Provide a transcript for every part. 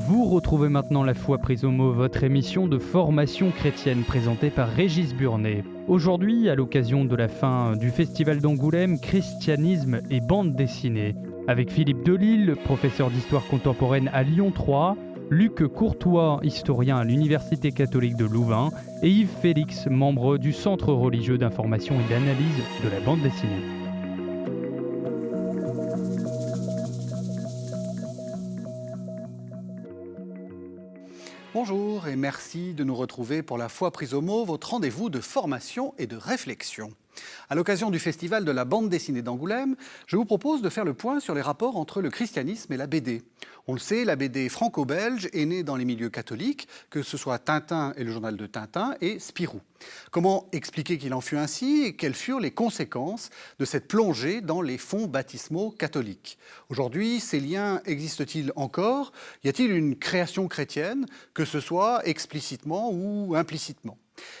Vous retrouvez maintenant La foi prise au mot, votre émission de formation chrétienne présentée par Régis Burnet. Aujourd'hui, à l'occasion de la fin du Festival d'Angoulême, christianisme et bande dessinée. Avec Philippe Delisle, professeur d'histoire contemporaine à Lyon 3, Luc Courtois, historien à l'Université catholique de Louvain, et Yves Félix, membre du Centre religieux d'information et d'analyse de la bande dessinée. Bonjour et merci de nous retrouver pour La foi prise au mot, votre rendez-vous de formation et de réflexion. À l'occasion du Festival de la bande dessinée d'Angoulême, je vous propose de faire le point sur les rapports entre le christianisme et la BD. On le sait, la BD franco-belge est née dans les milieux catholiques, que ce soit Tintin et le journal de Tintin et Spirou. Comment expliquer qu'il en fut ainsi et quelles furent les conséquences de cette plongée dans les fonds baptismaux catholiques? Aujourd'hui, ces liens existent-ils encore? Y a-t-il une création chrétienne, que ce soit explicitement ou implicitement?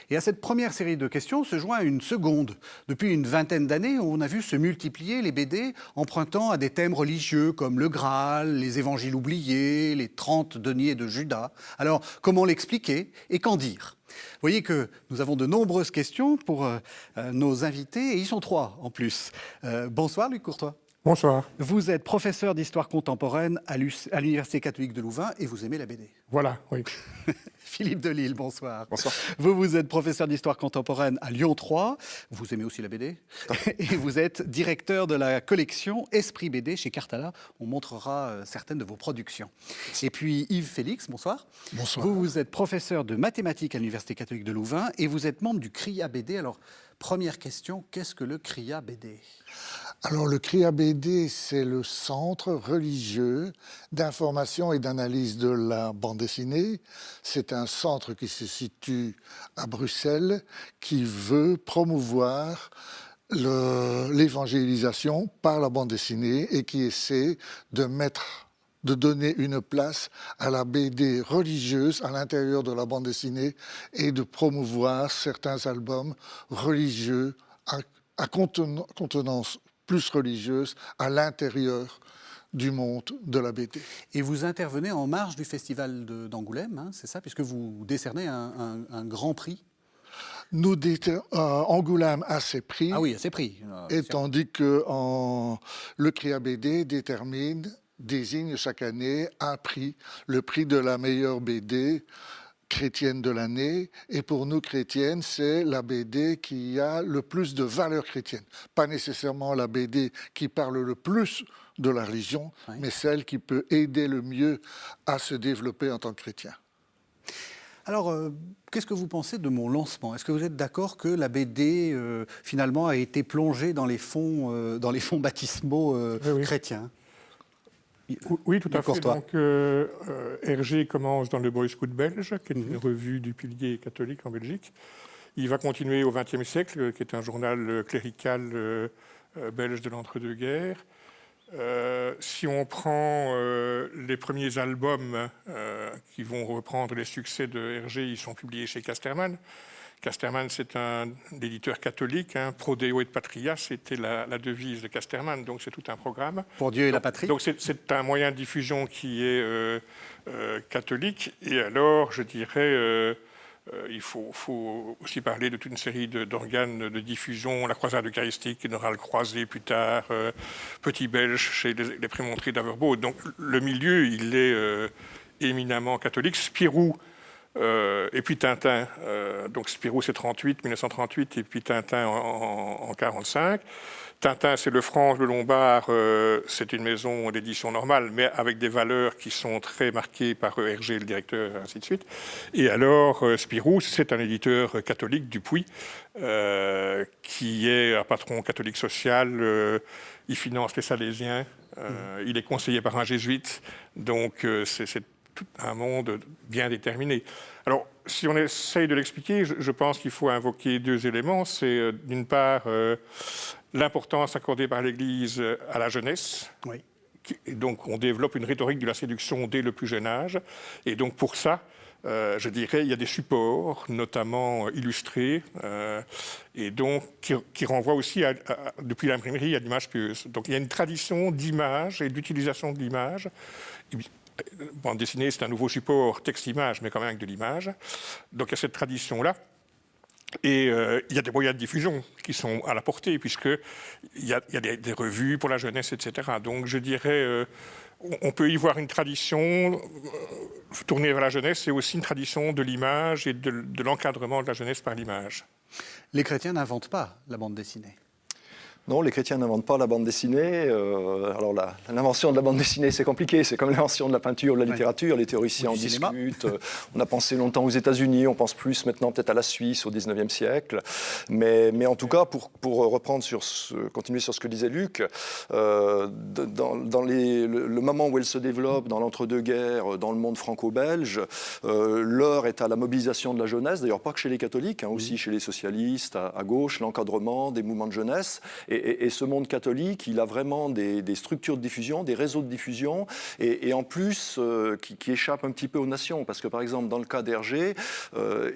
Et à cette première série de questions se joint une seconde. Depuis une vingtaine d'années, on a vu se multiplier les BD empruntant à des thèmes religieux comme le Graal, les évangiles oubliés, les 30 deniers de Judas. Alors, comment l'expliquer et qu'en dire? Vous voyez que nous avons de nombreuses questions pour nos invités, et ils sont trois en plus. Bonsoir Luc Courtois. Bonsoir. Vous êtes professeur d'histoire contemporaine à l'Université catholique de Louvain et vous aimez la BD. Voilà, oui. Philippe Delisle, bonsoir. Bonsoir. Vous êtes professeur d'histoire contemporaine à Lyon 3. Vous aimez aussi la BD. Et vous êtes directeur de la collection Esprit BD chez Cartala. On montrera certaines de vos productions. Et puis Yves Félix, bonsoir. Bonsoir. Vous êtes professeur de mathématiques à l'Université catholique de Louvain et vous êtes membre du CRIA BD. Alors, première question, qu'est-ce que le CRIA BD ? Alors, le CRIA BD, c'est le Centre religieux d'information et d'analyse de la bande dessinée. C'est un centre qui se situe à Bruxelles, qui veut promouvoir l'évangélisation par la bande dessinée et qui essaie de donner une place à la BD religieuse à l'intérieur de la bande dessinée et de promouvoir certains albums religieux à contenance plus religieuse à l'intérieur du monde de la BD. Et vous intervenez en marge du Festival d'Angoulême, hein, c'est ça, puisque vous décernez un grand prix. Angoulême a ses prix. Ah oui, a ses prix. Et tandis que le CRIA BD désigne chaque année un prix, le prix de la meilleure BD chrétienne de l'année, et pour nous chrétiennes, c'est la BD qui a le plus de valeur chrétienne. Pas nécessairement la BD qui parle le plus de la religion, oui, mais celle qui peut aider le mieux à se développer en tant que chrétien. Alors, qu'est-ce que vous pensez de mon lancement? Est-ce que vous êtes d'accord que la BD, finalement, a été plongée dans les fonds baptismaux oui. chrétiens? Oui, tout à fait. Donc, Hergé commence dans le Boy Scout belge, qui est une revue du pilier catholique en Belgique. Il va continuer au XXe siècle, qui est un journal clérical belge de l'entre-deux-guerres. Si on prend les premiers albums qui vont reprendre les succès de Hergé, ils sont publiés chez Casterman. Casterman, c'est un éditeur catholique, hein. Pro Deo et Patria, c'était la devise de Casterman, donc c'est tout un programme. Pour Dieu et la patrie. Donc c'est un moyen de diffusion qui est catholique. Et alors, je dirais, il faut aussi parler de toute une série d'organes de diffusion, la croisade eucharistique, qui aura le croisé plus tard, Petit Belge chez les Prémontrés d'Averbeau. Donc le milieu, il est éminemment catholique. Spirou, et puis Tintin, donc Spirou c'est 1938, et puis Tintin en 45. Tintin, c'est le Franche, le Lombard, c'est une maison d'édition normale, mais avec des valeurs qui sont très marquées par Hergé, le directeur, ainsi de suite. Et alors, Spirou, c'est un éditeur catholique du Puy, qui est un patron catholique social, il finance les Salésiens, il est conseillé par un jésuite, donc c'est tout un monde bien déterminé. Alors, si on essaye de l'expliquer, je pense qu'il faut invoquer deux éléments. C'est d'une part l'importance accordée par l'Église à la jeunesse. Oui. Et donc, on développe une rhétorique de la séduction dès le plus jeune âge. Et donc, pour ça, je dirais, il y a des supports, notamment illustrés, et donc qui renvoient aussi, depuis l'imprimerie, à l'image pieuse. Donc, il y a une tradition d'image et d'utilisation de l'image. bande dessinée, c'est un nouveau support texte-image, mais quand même avec de l'image. Donc il y a cette tradition-là. Et il y a des moyens de diffusion qui sont à la portée, puisqu'il y a des revues pour la jeunesse, etc. Donc je dirais, on peut y voir une tradition tournée vers la jeunesse et aussi une tradition de l'image et de l'encadrement de la jeunesse par l'image. Les chrétiens n'inventent pas la bande dessinée. Non, les chrétiens n'inventent pas la bande dessinée. Alors l'invention de la bande dessinée, c'est compliqué. C'est comme l'invention de la peinture, de la littérature. Les théoriciens en discutent. On a pensé longtemps aux États-Unis. On pense plus maintenant peut-être à la Suisse au XIXe siècle. Mais en tout cas, pour reprendre continuer sur ce que disait Luc, dans le moment où elle se développe, dans l'entre-deux-guerres, dans le monde franco-belge, l'heure est à la mobilisation de la jeunesse. D'ailleurs, pas que chez les catholiques, aussi chez les socialistes, à gauche, l'encadrement des mouvements de jeunesse. Et ce monde catholique, il a vraiment des structures de diffusion, des réseaux de diffusion, et en plus qui échappent un petit peu aux nations. Parce que par exemple, dans le cas d'Hergé,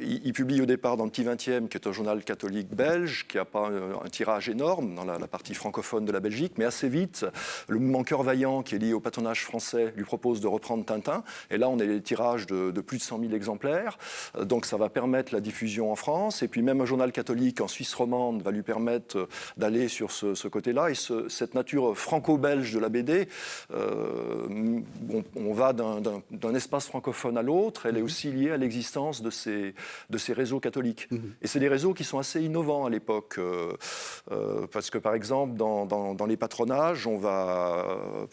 il publie au départ dans le Petit 20e, qui est un journal catholique belge, qui n'a pas un tirage énorme dans la partie francophone de la Belgique, mais assez vite, le mouvement Cœur Vaillant, qui est lié au patronage français, lui propose de reprendre Tintin. Et là, on a des tirages de plus de 100 000 exemplaires. Donc ça va permettre la diffusion en France. Et puis même un journal catholique en Suisse romande va lui permettre d'aller sur ce côté-là. Et cette nature franco-belge de la BD, on va d'un espace francophone à l'autre. Elle est aussi liée à l'existence de ces réseaux catholiques. Et c'est des réseaux qui sont assez innovants à l'époque. Parce que, par exemple, dans les patronages, on va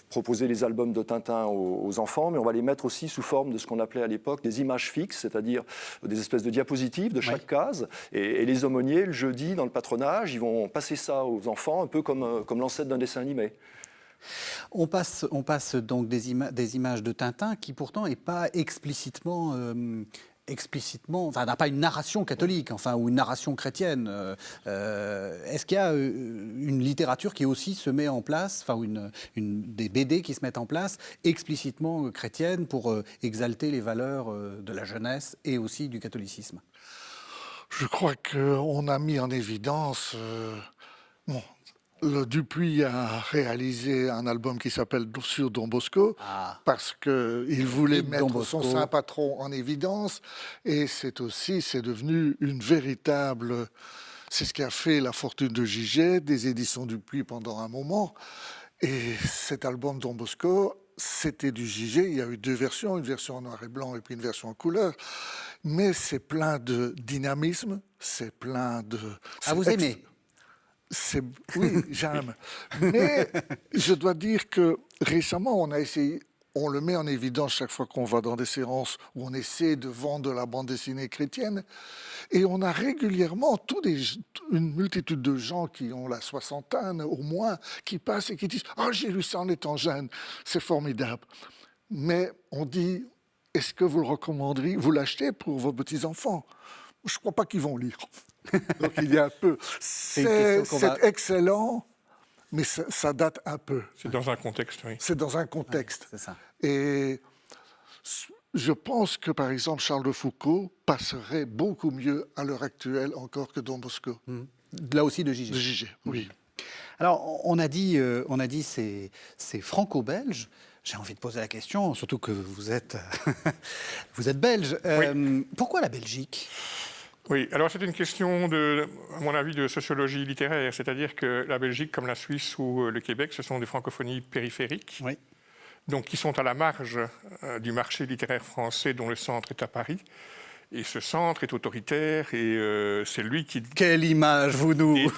proposer les albums de Tintin aux enfants, mais on va les mettre aussi sous forme de ce qu'on appelait à l'époque des images fixes, c'est-à-dire des espèces de diapositives de chaque case. Et les aumôniers, le jeudi, dans le patronage, ils vont passer ça aux enfants, un peu comme l'ancêtre d'un dessin animé. On passe donc des images de Tintin qui pourtant n'est pas explicitement, enfin n'a pas une narration catholique, ou une narration chrétienne. Est-ce qu'il y a une littérature qui aussi se met en place, des BD qui se mettent en place explicitement chrétiennes pour exalter les valeurs de la jeunesse et aussi du catholicisme? Je crois qu'on a mis en évidence... Le Dupuis a réalisé un album qui s'appelle Sur Don Bosco, parce qu'il voulait mettre son saint patron en évidence, et c'est devenu une véritable... C'est ce qui a fait la fortune de Giget, des éditions Dupuis pendant un moment, et cet album Don Bosco, c'était du Giget. Il y a eu deux versions, une version en noir et blanc et puis une version en couleur, mais c'est plein de dynamisme, c'est plein de... vous aimez? Oui, j'aime. Mais je dois dire que récemment, on le met en évidence chaque fois qu'on va dans des séances où on essaie de vendre de la bande dessinée chrétienne. Et on a régulièrement une multitude de gens qui ont la soixantaine au moins, qui passent et qui disent « Ah, j'ai lu ça en étant jeune, c'est formidable ». Mais on dit « Est-ce que vous le recommanderiez, vous l'achetez pour vos petits-enfants ?» Je ne crois pas qu'ils vont lire. Donc il y a un peu. C'est excellent, mais ça date un peu. C'est dans un contexte, oui. C'est dans un contexte. Ouais, c'est ça. Et je pense que, par exemple, Charles de Foucault passerait beaucoup mieux à l'heure actuelle encore que Don Bosco. Là aussi de Giget. De Giget, oui. Alors, on a dit c'est franco-belge. J'ai envie de poser la question, surtout que vous êtes belge. Pourquoi la Belgique ? Oui, alors c'est une question, à mon avis, de sociologie littéraire. C'est-à-dire que la Belgique, comme la Suisse ou le Québec, ce sont des francophonies périphériques, donc qui sont à la marge du marché littéraire français dont le centre est à Paris. Et ce centre est autoritaire et c'est lui qui... Quelle image vous nous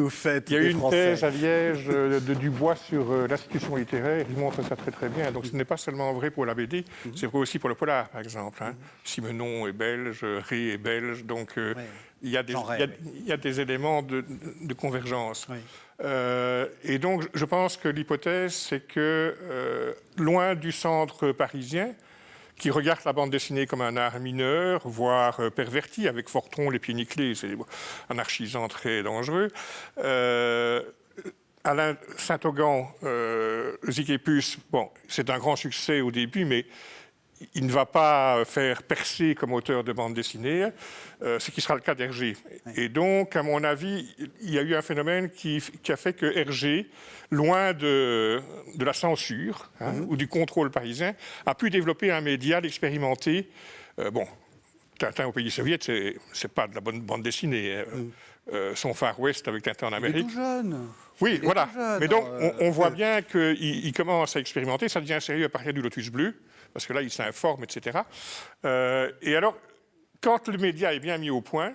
faites. Il y a eu une thèse à Liège de Dubois sur l'institution littéraire. Il montre ça très très bien. Donc ce n'est pas seulement vrai pour la BD, c'est vrai aussi pour le polar, par exemple. Simenon est belge, Ré est belge. Donc il y a des éléments de convergence. Et donc je pense que l'hypothèse, c'est que loin du centre parisien, qui regarde la bande dessinée comme un art mineur, voire perverti, avec Fortron, les pieds nickelés, c'est un archisant très dangereux. Alain Saint-Augan, Ziképus, bon, c'est un grand succès au début, mais il ne va pas faire percer comme auteur de bande dessinée, ce qui sera le cas d'Hergé. Oui. Et donc, à mon avis, il y a eu un phénomène qui a fait que Hergé, loin de la censure ou du contrôle parisien, a pu développer un média, l'expérimenter. Tintin au pays soviétique, c'est pas de la bonne bande dessinée. Son Far West avec Tintin en Il est Amérique. tout jeune. Oui, Il est voilà. tout jeune, Mais donc, on voit bien qu'il commence à expérimenter. Ça devient sérieux à partir du Lotus Bleu, parce que là, il s'informe, etc. Et alors, quand le média est bien mis au point,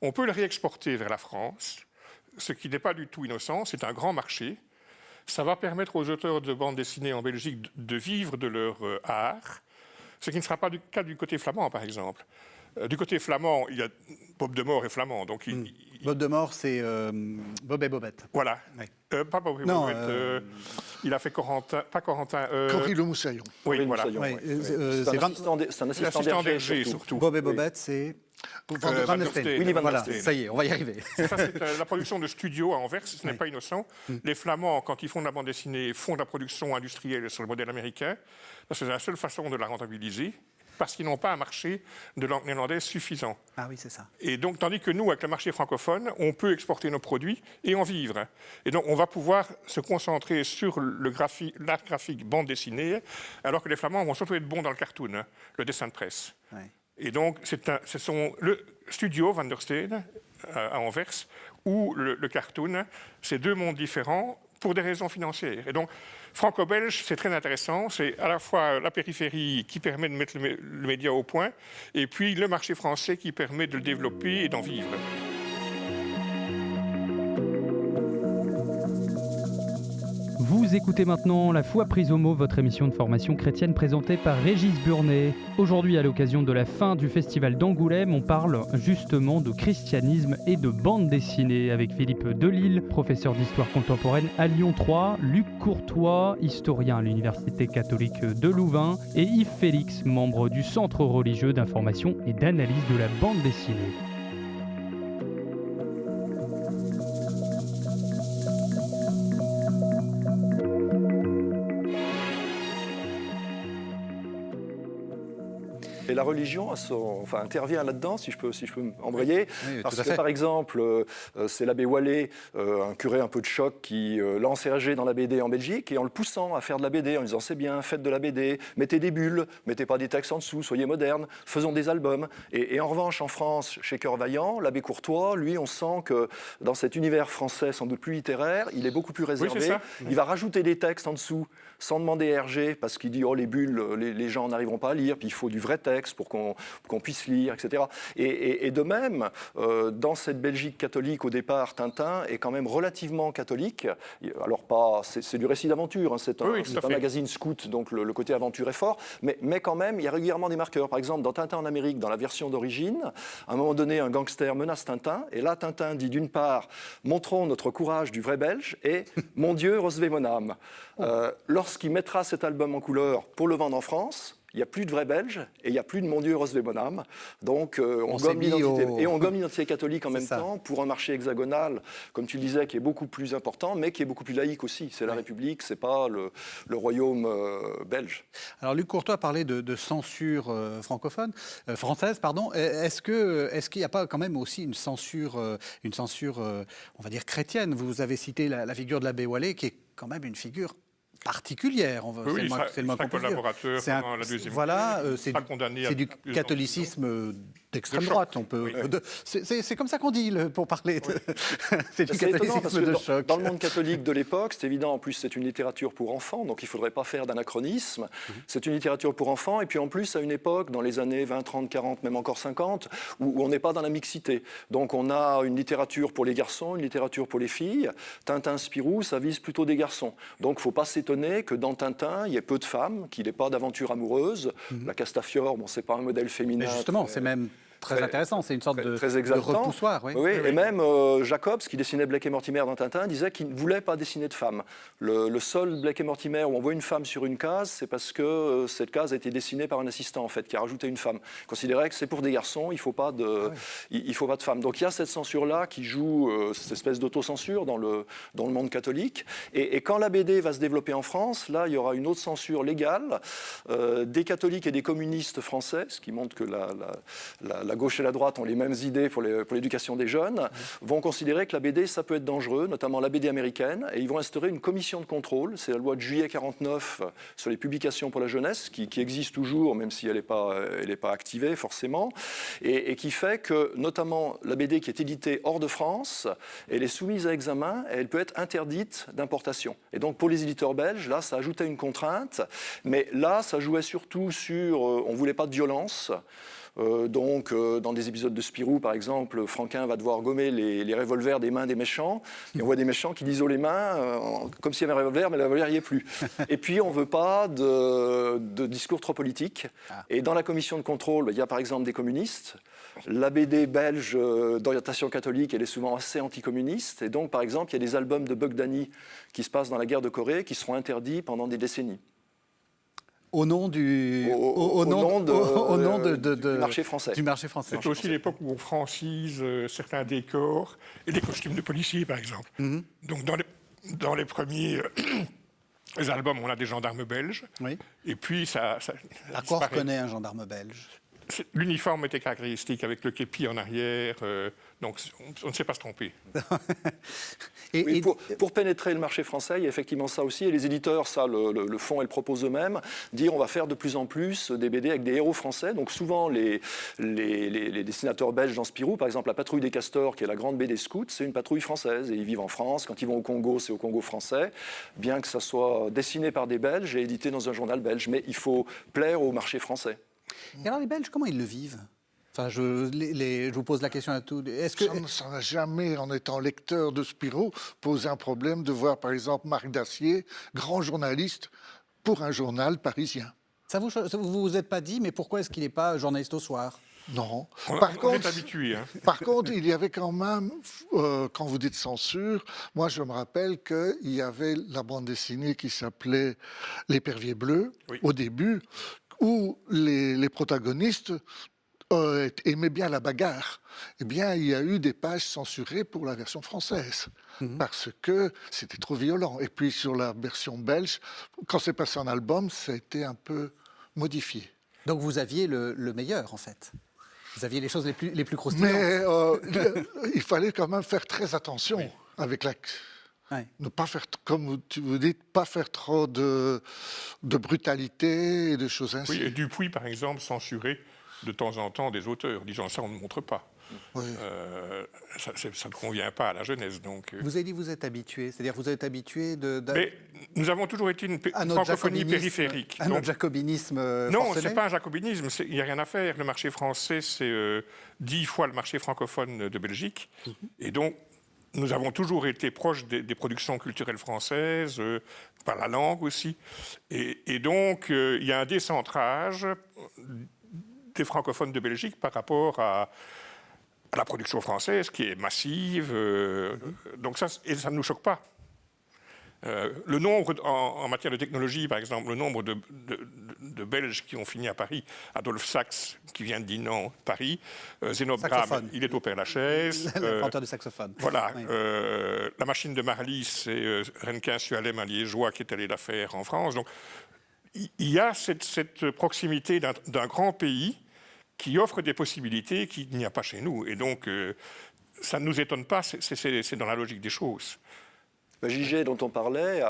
on peut le réexporter vers la France, ce qui n'est pas du tout innocent. C'est un grand marché. Ça va permettre aux auteurs de bande dessinée en Belgique de vivre de leur art, ce qui ne sera pas le cas du côté flamand, par exemple. Du côté flamand, il y a Bob de Mort est flamand, donc Bob de Mort, c'est Bob et Bobette. voilà. Oui. Pas Bob et Non, Bobette, il a fait Corentin, pas Corentin. Cory Le Moussaillon. Oui, Cory voilà. Moussaillon, Oui, oui. c'est C'est un 20 assistant L'assistant d'Hergé, d'Hergé, surtout. surtout. Bob et Bobette, c'est Van der Van der der Steen. Steen. Willy Van der Voilà, Steen. ça y est, on va y arriver. Ça, c'est la production de studio à Anvers, ce n'est Oui. pas innocent. Les Flamands, quand ils font de la bande dessinée, font de la production industrielle sur le modèle américain, parce que c'est la seule façon de la rentabiliser, parce qu'ils n'ont pas un marché de langue néerlandaise suffisant. Ah oui, c'est ça. Et donc, tandis que nous, avec le marché francophone, on peut exporter nos produits et en vivre. Et donc, on va pouvoir se concentrer sur l'art graphique bande dessinée, alors que les Flamands vont surtout être bons dans le cartoon, le dessin de presse. Ouais. Et donc, ce sont le studio Van der Steen à Anvers ou le cartoon, c'est deux mondes différents pour des raisons financières. Et donc, franco-belge, c'est très intéressant. C'est à la fois la périphérie qui permet de mettre le média au point, et puis le marché français qui permet de le développer et d'en vivre. Vous écoutez maintenant La Foi prise au mot, votre émission de formation chrétienne présentée par Régis Burnet. Aujourd'hui, à l'occasion de la fin du festival d'Angoulême, on parle justement de christianisme et de bande dessinée avec Philippe Delisle, professeur d'histoire contemporaine à Lyon 3, Luc Courtois, historien à l'Université catholique de Louvain, et Yves Félix, membre du Centre religieux d'information et d'analyse de la bande dessinée. Et la religion intervient là-dedans, si je peux embrayer. Oui, parce tout à que, fait. par exemple, c'est l'abbé Wallet, un curé un peu de choc, qui lance Hergé dans la BD en Belgique, et en le poussant à faire de la BD, en lui disant c'est bien, faites de la BD, mettez des bulles, mettez pas des textes en dessous, soyez modernes, faisons des albums. Et en revanche, en France, chez Cœur Vaillant, l'abbé Courtois, lui, on sent que dans cet univers français sans doute plus littéraire, il est beaucoup plus réservé. c'est ça. Il va rajouter des textes en dessous, sans demander à Hergé, parce qu'il dit, oh, les bulles, les gens n'arriveront pas à lire, puis il faut du vrai texte pour qu'on puisse lire, etc. Et de même, dans cette Belgique catholique, au départ, Tintin est quand même relativement catholique. Alors, c'est du récit d'aventure, hein, c'est un magazine scout, donc le côté aventure est fort, mais quand même, il y a régulièrement des marqueurs. Par exemple, dans Tintin en Amérique, dans la version d'origine, à un moment donné, un gangster menace Tintin, et là, Tintin dit d'une part, montrons notre courage du vrai Belge, et mon Dieu, recevez mon âme. Lorsqu'il mettra cet album en couleur pour le vendre en France, il n'y a plus de vrais Belges et il n'y a plus de mon Dieu, recevez mon âme. Donc on gomme l'identité. Et on gomme l'identité catholique en même temps pour un marché hexagonal, comme tu le disais, qui est beaucoup plus important, mais qui est beaucoup plus laïque aussi. C'est la République, ce n'est pas le royaume belge. Alors Luc Courtois parlait de censure française, pardon. Est-ce qu'il n'y a pas quand même aussi une censure, on va dire chrétienne? Vous avez cité la figure de l'abbé Wallet, qui est quand même une figure particulière. C'est le moins collaborateur pendant la Deuxième Guerre. C'est du catholicisme d'extrême droite. C'est comme ça qu'on dit pour parler. C'est du catholicisme de choc. Dans le monde catholique de l'époque, c'est évident. En plus, c'est une littérature pour enfants, donc il ne faudrait pas faire d'anachronisme. C'est une littérature pour enfants, et puis en plus, à une époque, dans les années 20, 30, 40, même encore 50, où on n'est pas dans la mixité. Donc on a une littérature pour les garçons, une littérature pour les filles. Tintin, Spirou, ça vise plutôt des garçons. Donc il ne faut pas s'étonner que dans Tintin, il y ait peu de femmes, qu'il n'ait pas d'aventure amoureuse. La Castafiore, ce n'est pas un modèle féminin. Mais justement, c'est même très intéressant, c'est une sorte très de exaltant. repoussoir. Oui, et même Jacobs, qui dessinait Blake et Mortimer dans Tintin, disait qu'il ne voulait pas dessiner de femmes. Le seul Blake et Mortimer où on voit une femme sur une case, c'est parce que cette case a été dessinée par un assistant, en fait, qui a rajouté une femme. Il considérait que c'est pour des garçons, il ne faut pas de femmes. Donc il y a cette censure-là qui joue cette espèce d'autocensure dans le monde catholique. Et quand la BD va se développer en France, là, il y aura une autre censure légale des catholiques et des communistes français, ce qui montre que la gauche et la droite ont les mêmes idées pour l'éducation des jeunes, vont considérer que la BD, ça peut être dangereux, notamment la BD américaine, et ils vont instaurer une commission de contrôle. C'est la loi de juillet 49 sur les publications pour la jeunesse, qui existe toujours, même si elle n'est pas activée forcément, et qui fait que, notamment, la BD qui est éditée hors de France, elle est soumise à examen et elle peut être interdite d'importation. Et donc, pour les éditeurs belges, là, ça ajoutait une contrainte, mais là, ça jouait surtout sur... on ne voulait pas de violence. Donc, dans des épisodes de Spirou, par exemple, Franquin va devoir gommer les revolvers des mains des méchants. Et on voit des méchants qui disent les mains, comme s'il y avait un revolver, mais le revolver n'y est plus. Et puis, on ne veut pas de discours trop politiques. Et dans la commission de contrôle, il y a par exemple des communistes. La BD belge d'orientation catholique, elle est souvent assez anticommuniste. Et donc, par exemple, il y a des albums de Bogdani qui se passent dans la guerre de Corée qui seront interdits pendant des décennies. Au nom du marché français. Du marché français. C'est aussi l'époque où on francise certains décors et des costumes de policiers, par exemple. Donc, dans les premiers albums, on a des gendarmes belges. Oui. Et puis, ça à quoi on reconnaît un gendarme belge? L'uniforme était caractéristique avec le képi en arrière, donc on ne sait pas se tromper. Pour pénétrer le marché français, il y a effectivement ça aussi, et les éditeurs, ça le font et le proposent eux-mêmes, dire on va faire de plus en plus des BD avec des héros français. Donc souvent les dessinateurs belges dans Spirou, par exemple la Patrouille des Castors, qui est la grande BD scout, c'est une patrouille française, et ils vivent en France. Quand ils vont au Congo, c'est au Congo français, bien que ça soit dessiné par des Belges et édité dans un journal belge. Mais il faut plaire au marché français. Et alors les Belges, comment ils le vivent? Enfin, je vous pose la question à tous. Ça n'a jamais, en étant lecteur de Spirou, posé un problème de voir, par exemple, Marc Dacier, grand journaliste, pour un journal parisien. Ça vous vous êtes pas dit, mais pourquoi est-ce qu'il n'est pas journaliste au soir? Non. On est habitué. Hein. Par contre, il y avait quand même, quand vous dites censure, moi je me rappelle qu'il y avait la bande dessinée qui s'appelait L'Épervier bleu, au début, où les protagonistes aimaient bien la bagarre. Eh bien, il y a eu des pages censurées pour la version française, parce que c'était trop violent. Et puis, sur la version belge, quand c'est passé en album, ça a été un peu modifié. Donc, vous aviez le meilleur, en fait. Vous aviez les choses les plus croustillantes. Mais il fallait quand même faire très attention avec la... Ouais. Ne pas faire, comme vous dites, pas faire trop de brutalité et de choses ainsi. Oui, et Dupuis, par exemple, censurait de temps en temps des auteurs, disant ça, on ne montre pas. Oui. Ça ne convient pas à la jeunesse. Donc, Vous avez dit que vous êtes habitué, c'est-à-dire que vous êtes habitué Mais nous avons toujours été une francophonie périphérique. À notre jacobinisme non, forcené. ce n'est pas un jacobinisme, il n'y a rien à faire. Le marché français, c'est 10 fois le marché francophone de Belgique. Et donc, nous avons toujours été proches des productions culturelles françaises, par la langue aussi. Et donc, il y a un décentrage des francophones de Belgique par rapport à la production française, qui est massive. Donc ça ne nous choque pas. Le nombre, en matière de technologie, par exemple, le nombre de Belges qui ont fini à Paris, Adolphe Sax, qui vient de Dinan, Paris, Zénobe Graham, il est au Père-Lachaise. L'inventeur du saxophone. Voilà. Oui. La machine de Marly, c'est Renquin Sualem, un Liégeois, qui est allé la faire en France. Donc, il y a cette proximité d'un grand pays qui offre des possibilités qu'il n'y a pas chez nous. Et donc, ça ne nous étonne pas, c'est dans la logique des choses. J.G. dont on parlait,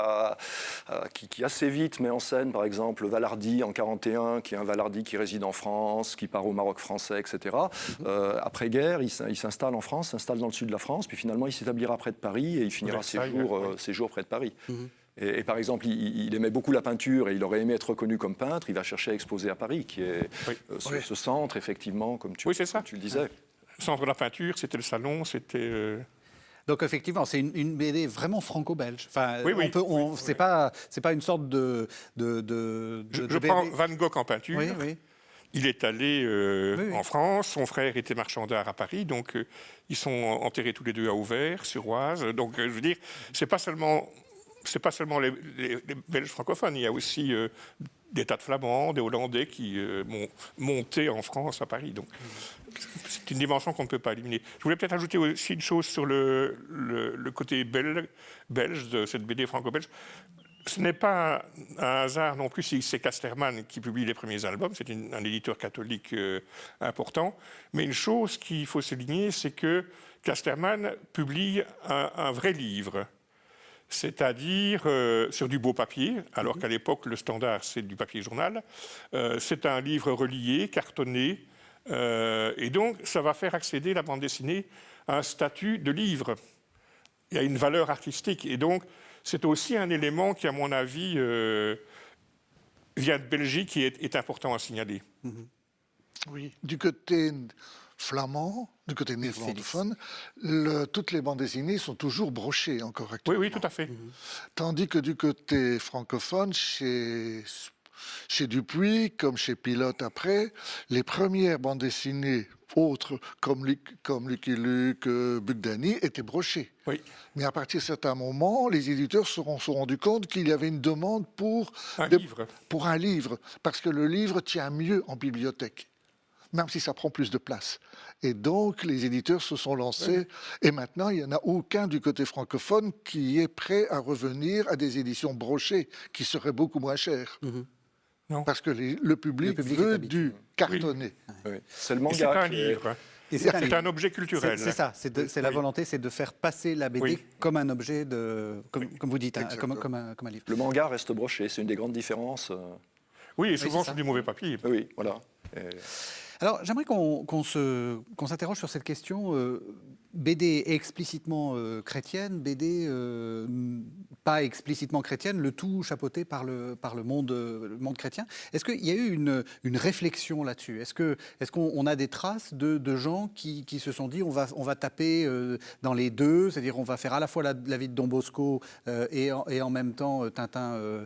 qui assez vite met en scène, par exemple, Valardi en 1941, qui est un Valardi qui réside en France, qui part au Maroc français, etc. Après-guerre, il s'installe en France, s'installe dans le sud de la France, puis finalement, il s'établira près de Paris et il finira ses jours près de Paris. Et par exemple, il aimait beaucoup la peinture et il aurait aimé être reconnu comme peintre. Il va chercher à exposer à Paris, qui est ce centre, effectivement, comme tu le disais. Le centre de la peinture, c'était le salon, c'était... Donc effectivement, c'est une BD vraiment franco-belge. Enfin, c'est pas une sorte de Je prends Van Gogh en peinture. Oui, oui. il est allé Oui, oui. en France, son frère était marchand d'art à Paris, donc ils sont enterrés tous les deux à Auvers-sur-Oise. Donc je veux dire, c'est pas seulement les Belges francophones, il y a aussi des tas de Flamands, des Hollandais qui m'ont monté en France, à Paris. Donc c'est une dimension qu'on ne peut pas éliminer. Je voulais peut-être ajouter aussi une chose sur le côté belge de cette BD franco-belge. Ce n'est pas un hasard non plus si c'est Casterman qui publie les premiers albums, c'est un éditeur catholique important. Mais une chose qu'il faut souligner, c'est que Casterman publie un vrai livre, c'est-à-dire sur du beau papier, alors qu'à l'époque, le standard, c'est du papier journal. C'est un livre relié, cartonné, et donc ça va faire accéder la bande dessinée à un statut de livre. Il y a une valeur artistique, et donc c'est aussi un élément qui, à mon avis, vient de Belgique, qui est important à signaler. Oui, du côté flamand, du côté néerlandophone, toutes les bandes dessinées sont toujours brochées encore actuellement. Oui, tout à fait. Tandis que du côté francophone, chez Dupuis, comme chez Pilote après, les premières bandes dessinées autres, comme Lucky Luke, Bugdani, étaient brochées. Oui. Mais à partir de certains moments, les éditeurs se sont rendus compte qu'il y avait une demande pour un livre, parce que le livre tient mieux en bibliothèque, même si ça prend plus de place. Et donc, les éditeurs se sont lancés, et maintenant, il n'y en a aucun du côté francophone qui est prêt à revenir à des éditions brochées, qui seraient beaucoup moins chères. Non. Parce que le public veut du cartonné. Oui. C'est le Et manga. c'est un livre. Et C'est un objet culturel. C'est ça, c'est la volonté, c'est de faire passer la BD comme un objet, comme vous dites, hein, comme un livre. Le manga reste broché, c'est une des grandes différences. Oui, et souvent c'est ça. sur du mauvais papier. Oui, voilà. Alors, j'aimerais qu'on s'interroge sur cette question. BD explicitement chrétienne, BD pas explicitement chrétienne, le tout chapeauté par le monde chrétien. Est-ce qu'il y a eu une réflexion là-dessus ? Est-ce qu'on a des traces de gens qui se sont dit on va taper dans les deux, c'est-à-dire on va faire à la fois la vie de Don Bosco et en même temps Tintin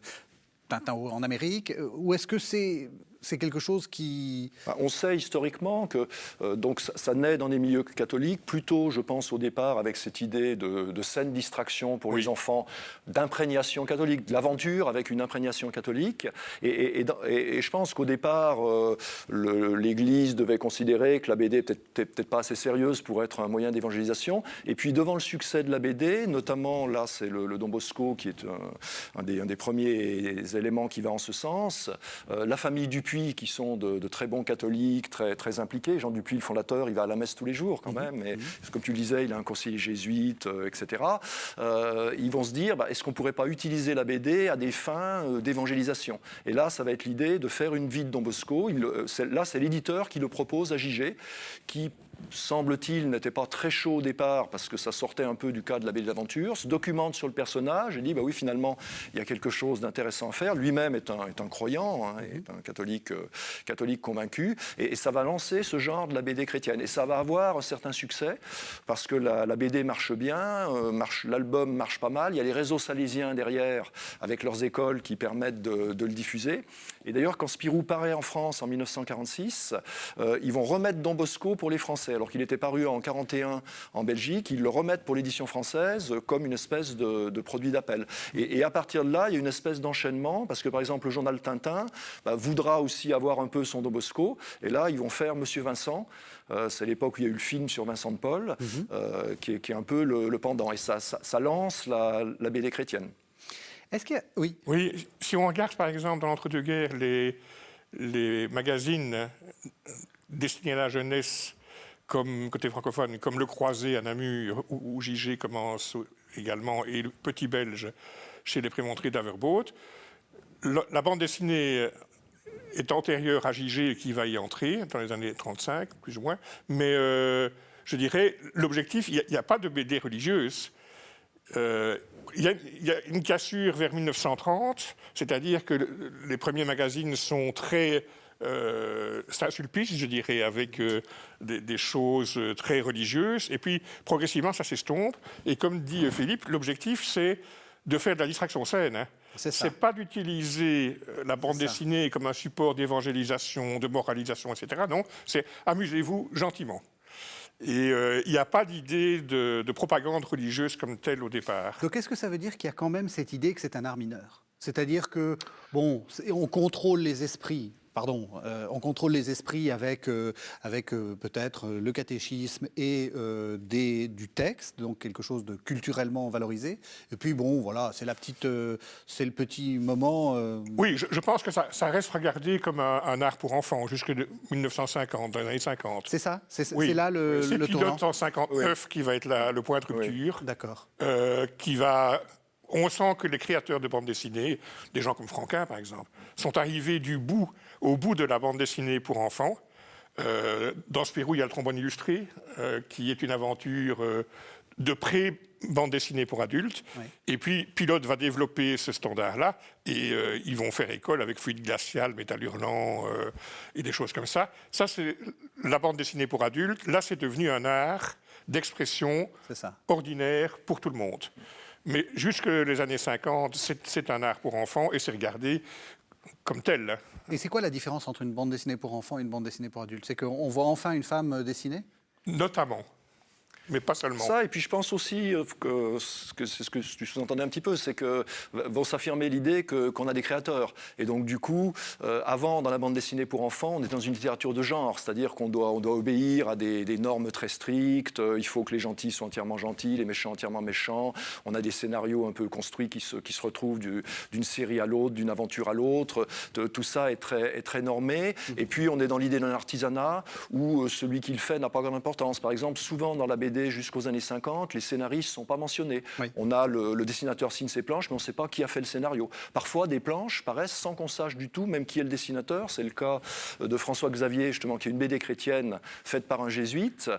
en Amérique, ou est-ce que c'est quelque chose qui... On sait historiquement que donc ça naît dans les milieux catholiques, plutôt, je pense, au départ, avec cette idée de saine distraction pour les enfants, d'imprégnation catholique, de l'aventure avec une imprégnation catholique. Et je pense qu'au départ, l'Église devait considérer que la BD n'était peut-être pas assez sérieuse pour être un moyen d'évangélisation. Et puis, devant le succès de la BD, notamment, là, c'est le Don Bosco qui est un des premiers éléments qui va en ce sens. La famille Dupuis, qui sont de très bons catholiques, très impliqués. Jean Dupuis, le fondateur, il va à la messe tous les jours quand même. Et, comme tu le disais, il a un conseiller jésuite, etc. Ils vont se dire, est-ce qu'on ne pourrait pas utiliser la BD à des fins d'évangélisation ? Et là, ça va être l'idée de faire une vie de Don Bosco. Là, c'est l'éditeur qui le propose à JG, qui, semble-t-il, n'était pas très chaud au départ parce que ça sortait un peu du cadre de la BD d'aventure, se documente sur le personnage et dit oui, finalement, il y a quelque chose d'intéressant à faire. Lui-même est un croyant, est un catholique convaincu, et ça va lancer ce genre de la BD chrétienne. Et ça va avoir un certain succès parce que la BD marche bien, l'album marche pas mal. Il y a les réseaux salésiens derrière avec leurs écoles qui permettent de le diffuser. Et d'ailleurs, quand Spirou paraît en France en 1946, ils vont remettre Don Bosco pour les Français. Alors qu'il était paru en 1941 en Belgique, ils le remettent pour l'édition française comme une espèce de produit d'appel. Et à partir de là, il y a une espèce d'enchaînement, parce que par exemple, le journal Tintin voudra aussi avoir un peu son Don Bosco, et là, ils vont faire Monsieur Vincent. C'est l'époque où il y a eu le film sur Vincent de Paul, qui est un peu le pendant. Et ça lance la BD chrétienne. Est-ce qu'il y a... Oui. Oui, si on regarde par exemple dans l'entre-deux-guerres les magazines destinés à la jeunesse, comme côté francophone, comme Le Croisé à Namur, où JG commence également, et le Petit Belge chez les Prémontrés d'Averboot, la bande dessinée est antérieure à JG qui va y entrer dans les années 35, plus ou moins, mais je dirais, l'objectif, il n'y a pas de BD religieuse. Il y a une cassure vers 1930, c'est-à-dire que les premiers magazines sont très... Saint-Sulpice, je dirais, avec des choses très religieuses. Et puis, progressivement, ça s'estompe. Et comme dit Philippe, l'objectif, c'est de faire de la distraction saine. c'est pas d'utiliser la bande dessinée comme un support d'évangélisation, de moralisation, etc. Non, c'est amusez-vous gentiment. Et il n'y a pas d'idée de propagande religieuse comme telle au départ. Donc est-ce que ça veut dire qu'il y a quand même cette idée que c'est un art mineur? C'est-à-dire que, bon, on contrôle les esprits. On contrôle les esprits avec peut-être le catéchisme et du texte, donc quelque chose de culturellement valorisé. Et puis bon, voilà, c'est le petit moment. Oui, je pense que ça reste regardé comme un art pour enfants jusque 1950, dans les années 50. C'est ça, c'est Oui. là le C'est tournant. 1959 qui va être le point de rupture. Oui. D'accord. On sent que les créateurs de bande dessinée, des gens comme Franquin par exemple, sont arrivés au bout de la bande dessinée pour enfants. Dans Spirou, il y a le trombone illustré, qui est une aventure de pré-bande dessinée pour adultes. Oui. Et puis, Pilote va développer ce standard-là, et ils vont faire école avec Fluide glacial, Métal hurlant, et des choses comme ça. Ça, c'est la bande dessinée pour adultes. Là, c'est devenu un art d'expression ordinaire pour tout le monde. Mais jusque les années 50, c'est un art pour enfants, et c'est regardé comme tel. Et c'est quoi la différence entre une bande dessinée pour enfants et une bande dessinée pour adultes? C'est qu'on voit enfin une femme dessinée? Notamment. Mais pas seulement. Ça, et puis je pense aussi que c'est ce que tu sous-entendais un petit peu, c'est que vont s'affirmer l'idée qu'on a des créateurs. Et donc du coup, avant, dans la bande dessinée pour enfants, on est dans une littérature de genre, c'est-à-dire qu'on doit obéir à des normes très strictes, il faut que les gentils soient entièrement gentils, les méchants entièrement méchants, on a des scénarios un peu construits qui se retrouvent d'une série à l'autre, d'une aventure à l'autre, tout ça est très normé. Et puis on est dans l'idée d'un artisanat où celui qui le fait n'a pas grande importance. Par exemple, souvent dans la BD, jusqu'aux années 50, les scénaristes ne sont pas mentionnés. Oui. On a le dessinateur signe ses planches, mais on ne sait pas qui a fait le scénario. Parfois, des planches paraissent sans qu'on sache du tout même qui est le dessinateur. C'est le cas de François Xavier, justement, qui est une BD chrétienne faite par un jésuite.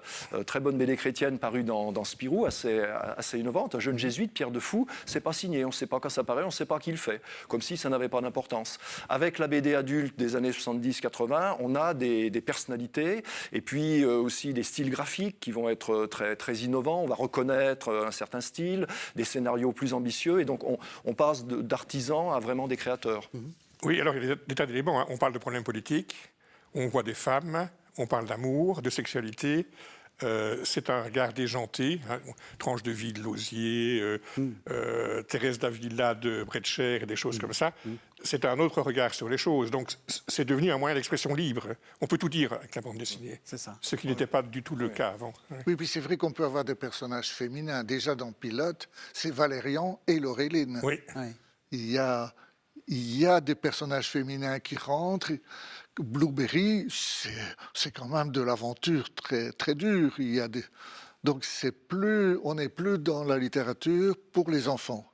Très bonne BD chrétienne parue dans Spirou, assez innovante. Un jeune jésuite, Pierre de Fou, c'est pas signé. On ne sait pas quand ça paraît, on ne sait pas qui le fait. Comme si ça n'avait pas d'importance. Avec la BD adulte des années 70-80, on a des personnalités et puis aussi des styles graphiques qui vont être très innovant, on va reconnaître un certain style, des scénarios plus ambitieux, et donc on passe d'artisans à vraiment des créateurs. Oui, alors il y a des tas d'éléments. On parle de problèmes politiques, on voit des femmes, on parle d'amour, de sexualité. C'est un regard déjanté, tranche de vie de Lausier, Thérèse d'Avila de Bretcher et des choses comme ça. C'est un autre regard sur les choses. Donc c'est devenu un moyen d'expression libre. On peut tout dire avec la bande dessinée. C'est ça. Ce qui n'était pas du tout le cas avant. Oui, puis c'est vrai qu'on peut avoir des personnages féminins. Déjà dans Pilote, c'est Valérian et Laureline. Oui. Il y a des personnages féminins qui rentrent. Blueberry, c'est quand même de l'aventure très dure. Donc on n'est plus dans la littérature pour les enfants.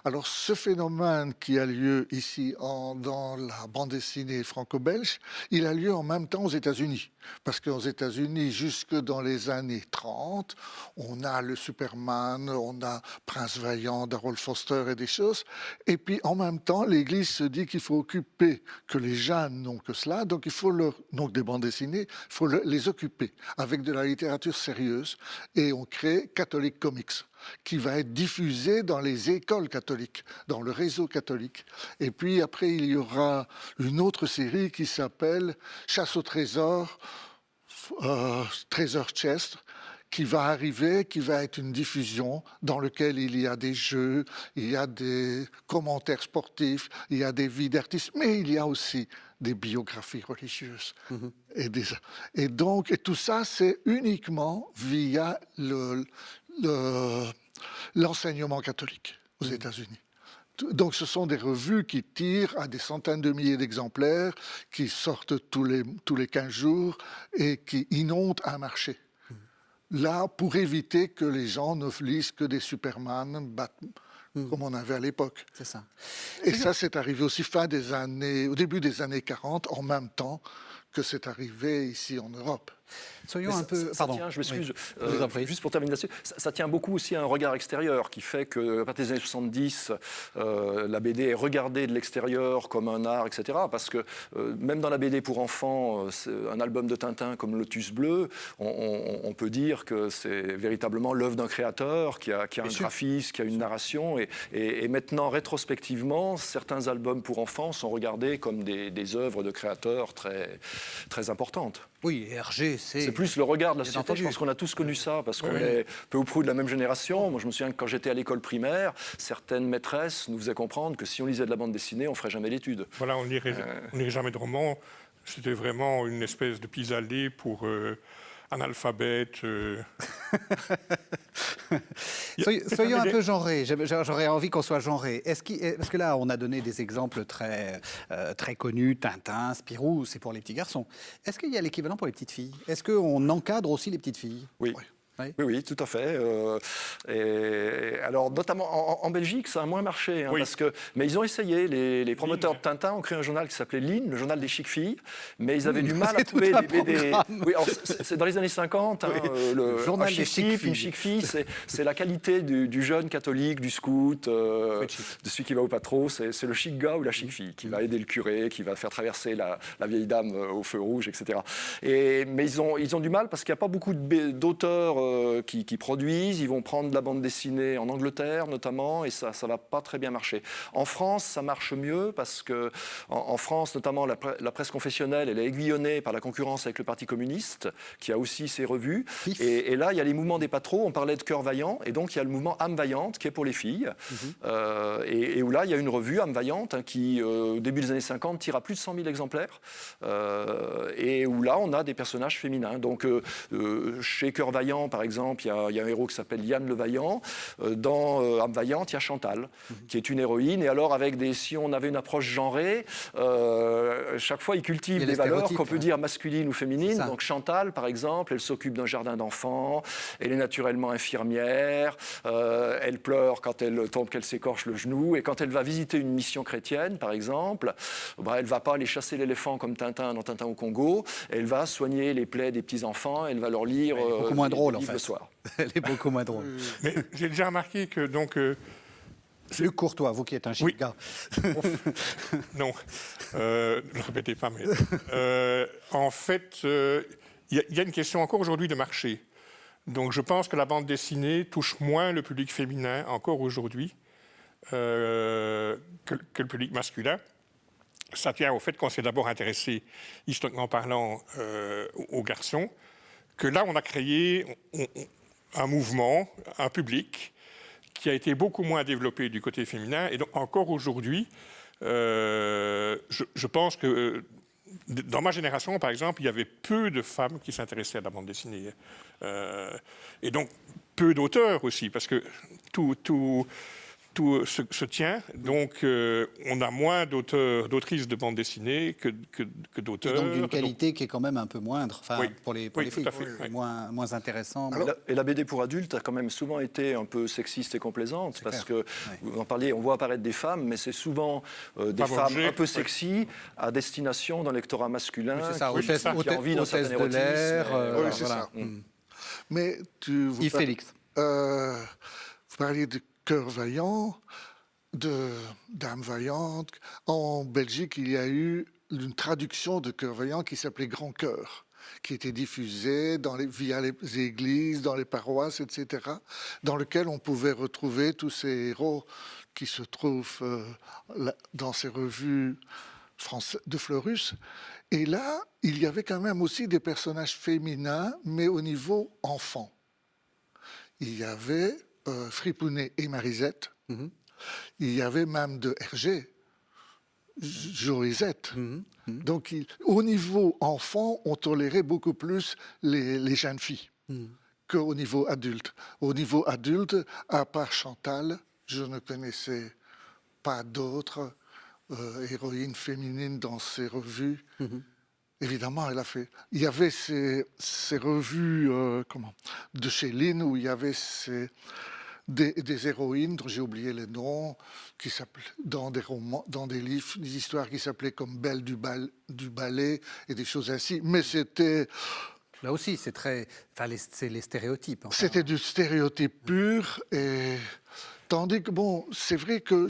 Alors ce phénomène qui a lieu ici dans la bande dessinée franco-belge, il a lieu en même temps aux États-Unis. Parce qu'aux États-Unis, jusque dans les années 30, on a le Superman, on a Prince Vaillant d'Harold Foster et des choses. Et puis en même temps, l'Église se dit qu'il faut occuper, que les jeunes n'ont que cela, donc il faut donc des bandes dessinées, il faut les occuper avec de la littérature sérieuse. Et on crée Catholic Comics, qui va être diffusé dans les écoles catholiques, dans le réseau catholique. Et puis après, il y aura une autre série qui s'appelle Chasse au trésor, Treasure Chest, qui va arriver, qui va être une diffusion dans laquelle il y a des jeux, il y a des commentaires sportifs, il y a des vies d'artistes, mais il y a aussi des biographies religieuses. Et tout ça, c'est uniquement via l'enseignement catholique aux États-Unis. Donc ce sont des revues qui tirent à des centaines de milliers d'exemplaires, qui sortent tous les 15 jours et qui inondent un marché. Là, pour éviter que les gens ne lisent que des Superman, Batman, comme on avait à l'époque. C'est ça. Et ça, c'est arrivé aussi au début des années 40, en même temps que c'est arrivé ici en Europe. Soyons un peu... Ça tient, je m'excuse, Oui, je vous en prie. juste pour terminer là-dessus, ça tient beaucoup aussi à un regard extérieur qui fait qu'à partir des années 70, la BD est regardée de l'extérieur comme un art, etc. Parce que même dans la BD pour enfants, un album de Tintin comme Lotus Bleu, on peut dire que c'est véritablement l'œuvre d'un créateur qui a un graphisme, qui a une narration. Et maintenant, rétrospectivement, certains albums pour enfants sont regardés comme des œuvres de créateurs très, très importantes. Oui, Hergé, c'est plus le regard de la Bien société. entendu. Je pense qu'on a tous connu ça, parce qu'on est peu ou prou de la même génération. Moi, je me souviens que quand j'étais à l'école primaire, certaines maîtresses nous faisaient comprendre que si on lisait de la bande dessinée, on ne ferait jamais l'étude. Voilà, on lirait jamais de roman. C'était vraiment une espèce de pis-aller pour analphabètes. Soyons un peu genrés. J'aurais envie qu'on soit genrés. Parce que là, on a donné des exemples très connus. Tintin, Spirou, c'est pour les petits garçons. Est-ce qu'il y a l'équivalent pour les petites filles? Est-ce qu'on encadre aussi les petites filles? Oui. Oui, tout à fait. Et alors, notamment en Belgique, ça a moins marché. Mais ils ont essayé. Les promoteurs de Tintin ont créé un journal qui s'appelait Line, le journal des chic filles. Mais ils avaient du mal à trouver des BD. Oui, c'est dans les années 50. Le journal des chic filles. Une chic fille, c'est la qualité du jeune catholique, du scout, de celui qui va au patro. C'est le chic gars ou la chic fille qui va aider le curé, qui va faire traverser la vieille dame au feu rouge, etc. Mais ils ont du mal parce qu'il n'y a pas beaucoup d'auteurs qui produisent, ils vont prendre de la bande dessinée en Angleterre notamment, et ça va pas très bien marcher. En France, ça marche mieux parce que en France, notamment la presse confessionnelle, elle est aiguillonnée par la concurrence avec le Parti communiste, qui a aussi ses revues. Et là, il y a les mouvements des patros. On parlait de Cœur Vaillant, et donc il y a le mouvement Âme Vaillante qui est pour les filles. Et où là, il y a une revue Âme Vaillante qui, au début des années 50, tire à plus de 100 000 exemplaires. Et où là, on a des personnages féminins. Donc, chez Cœur Vaillant, par exemple, il y a un héros qui s'appelle Yann le Vaillant. Dans Âme Vaillante, il y a Chantal, qui est une héroïne. Et alors, si on avait une approche genrée, chaque fois, il cultive des valeurs qu'on peut dire masculines ou féminines. Donc Chantal, par exemple, elle s'occupe d'un jardin d'enfants, elle est naturellement infirmière, elle pleure quand elle tombe, qu'elle s'écorche le genou. Et quand elle va visiter une mission chrétienne, par exemple, elle ne va pas aller chasser l'éléphant comme Tintin dans Tintin au Congo, elle va soigner les plaies des petits-enfants, elle va leur lire beaucoup moins drôle, en fait. le soir. Elle est beaucoup moins drôle. Mais j'ai déjà remarqué que donc... Luc Courtois, vous qui êtes un chic gars. Non, ne le répétez pas, mais... en fait, il y a une question encore aujourd'hui de marché. Donc je pense que la bande dessinée touche moins le public féminin encore aujourd'hui que le public masculin. Ça tient au fait qu'on s'est d'abord intéressé, historiquement parlant, aux garçons, que là on a créé un mouvement, un public qui a été beaucoup moins développé du côté féminin. Et donc encore aujourd'hui, je pense que dans ma génération, par exemple, il y avait peu de femmes qui s'intéressaient à la bande dessinée. Et donc peu d'auteurs aussi, parce que tout se tient. Donc, on a moins d'autrices de bande dessinée que d'auteurs. Et donc d'une qualité qui est quand même un peu moindre, pour les filles, fait, moins intéressant. Et la BD pour adultes a quand même souvent été un peu sexiste et complaisante, parce que, vous en parliez, on voit apparaître des femmes, mais c'est souvent des femmes un peu sexy à destination d'un lectorat masculin qui a envie d'un certain de l'air. érotisme. C'est ça. Mais Yves Félix. Vous parliez de Cœur Vaillant, de Dame Vaillante. En Belgique, il y a eu une traduction de Cœur Vaillant qui s'appelait Grand Cœur, qui était diffusée via les églises, dans les paroisses, etc., dans lequel on pouvait retrouver tous ces héros qui se trouvent dans ces revues de Fleurus. Et là, il y avait quand même aussi des personnages féminins, mais au niveau enfant. Il y avait Fripounet et Marisette. Il y avait même de Hergé, Jorisette. Donc, au niveau enfant, on tolérait beaucoup plus les jeunes filles qu'au niveau adulte. Au niveau adulte, à part Chantal, je ne connaissais pas d'autres héroïnes féminines dans ces revues. Évidemment, il y avait ces revues de chez Line où il y avait des héroïnes dont j'ai oublié les noms, qui s'appelaient dans des romans, dans des livres, des histoires qui s'appelaient comme Belle du ballet et des choses ainsi. Mais c'était Là aussi, c'est c'est les stéréotypes. Enfin. C'était du stéréotype pur. Et tandis que, bon, c'est vrai que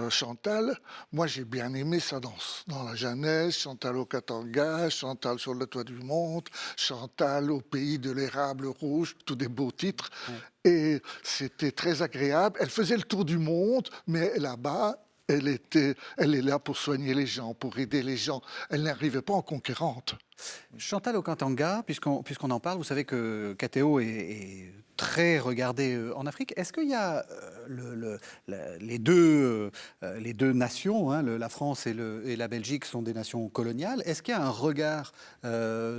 Chantal, moi j'ai bien aimé sa danse. Dans la jeunesse, Chantal au Katanga, Chantal sur le toit du monde, Chantal au pays de l'érable rouge, tous des beaux titres. Ouais. Et c'était très agréable. Elle faisait le tour du monde, mais là-bas, elle est là pour soigner les gens, pour aider les gens. Elle n'arrivait pas en conquérante. Chantal Okatanga, puisqu'on en parle, vous savez que KTO est très regardé en Afrique. Est-ce qu'il y a les deux nations, hein, la France et la Belgique sont des nations coloniales. Est-ce qu'il y a un regard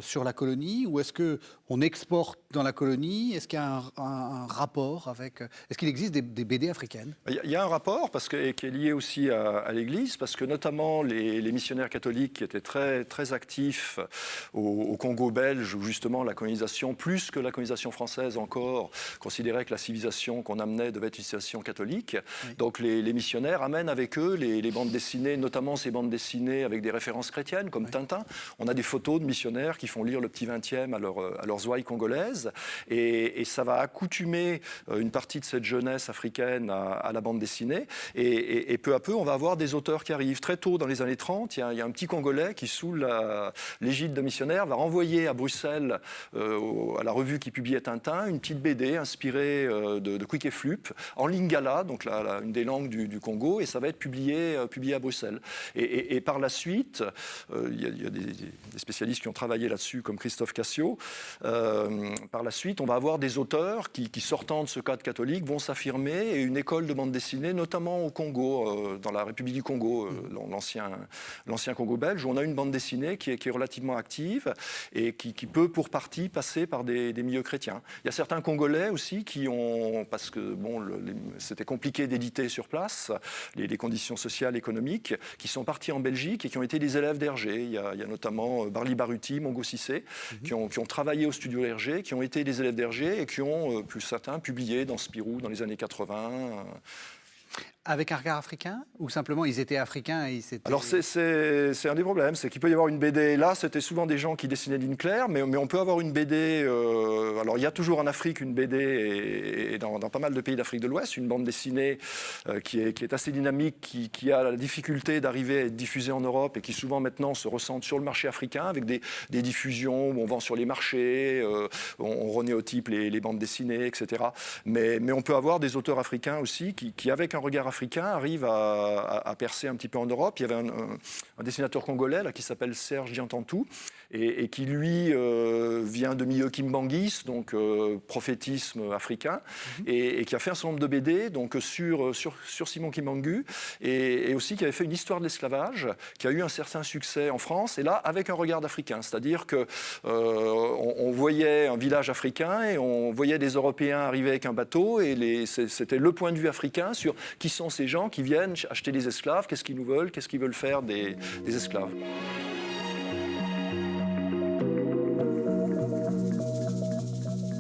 sur la colonie ou est-ce qu'on exporte dans la colonie? Est-ce qu'il y a un rapport avec... Est-ce qu'il existe des BD africaines? Il y a un rapport qui est lié aussi à l'Église, parce que notamment les missionnaires catholiques qui étaient très, très actifs au Congo belge, où justement la colonisation, plus que la colonisation française encore, considérait que la civilisation qu'on amenait devait être une civilisation catholique. Oui. Donc les missionnaires amènent avec eux les bandes dessinées, notamment ces bandes dessinées avec des références chrétiennes, comme oui. Tintin. On a des photos de missionnaires qui font lire le petit 20e à leurs ouailles congolaises. Et ça va accoutumer une partie de cette jeunesse africaine à la bande dessinée. Et peu à peu, on va avoir des auteurs qui arrivent. Très tôt, dans les années 30, il y a un petit Congolais qui, sous l'égide de missionnaires, va renvoyer à Bruxelles, à la revue qui publiait Tintin, une petite BD inspirée de Quick et Flup, en lingala, donc une des langues du Congo, et ça va être publié à Bruxelles. Et par la suite, il y a des spécialistes qui ont travaillé là-dessus, comme Christophe Cassio. Par la suite, on va avoir des auteurs qui sortant de ce cadre catholique, vont s'affirmer, et une école de bande dessinée, notamment au Congo, dans la République du Congo, l'ancien Congo belge, où on a une bande dessinée qui est relativement active et qui peut pour partie passer par des milieux chrétiens. Il y a certains Congolais aussi qui ont, parce que bon, c'était compliqué d'éditer sur place, les conditions sociales, économiques, qui sont partis en Belgique et qui ont été des élèves d'Hergé. Il y a notamment Barli Baruti, Mongo Cissé, qui ont travaillé au studio Hergé, qui ont été des élèves d'Hergé et qui ont, plus certains, publié dans Spirou dans les années 80. Avec un regard africain? Ou simplement ils étaient africains et ils s'étaient... Alors c'est un des problèmes, c'est qu'il peut y avoir une BD, là c'était souvent des gens qui dessinaient ligne claire, mais on peut avoir une BD, alors il y a toujours en Afrique une BD, et dans pas mal de pays d'Afrique de l'Ouest, une bande dessinée qui est assez dynamique, qui a la difficulté d'arriver à être diffusée en Europe et qui souvent maintenant se ressent sur le marché africain avec des diffusions où on vend sur les marchés, on renéotype les bandes dessinées, etc. Mais on peut avoir des auteurs africains aussi qui avec un regard africain arrive à percer un petit peu en Europe. Il y avait un dessinateur congolais là, qui s'appelle Serge Diantantou et qui lui vient de milieu kimbanguis, donc prophétisme africain, et qui a fait un certain nombre de BD donc, sur Simon Kimbangu et aussi qui avait fait une histoire de l'esclavage qui a eu un certain succès en France et là avec un regard africain, c'est-à-dire que on voyait un village africain et on voyait des Européens arriver avec un bateau et c'était le point de vue africain sur qui sont ces gens qui viennent acheter des esclaves, qu'est-ce qu'ils nous veulent, qu'est-ce qu'ils veulent faire des esclaves.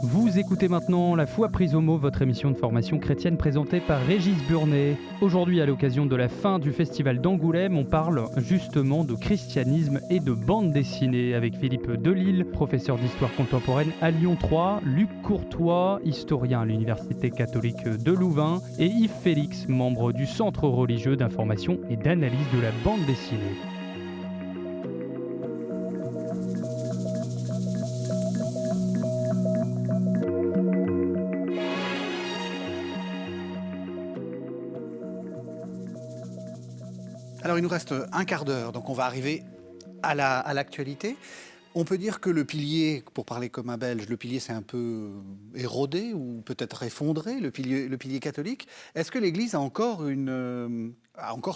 Vous écoutez maintenant La Foi prise au mot, votre émission de formation chrétienne présentée par Régis Burnet. Aujourd'hui, à l'occasion de la fin du festival d'Angoulême, on parle justement de christianisme et de bande dessinée avec Philippe Delisle, professeur d'histoire contemporaine à Lyon 3, Luc Courtois, historien à l'Université catholique de Louvain, et Yves Félix, membre du Centre religieux d'information et d'analyse de la bande dessinée. Alors, il nous reste un quart d'heure, donc on va arriver à l'actualité. On peut dire que le pilier, pour parler comme un Belge, le pilier s'est un peu érodé ou peut-être effondré, le pilier catholique. Est-ce que l'Église a encore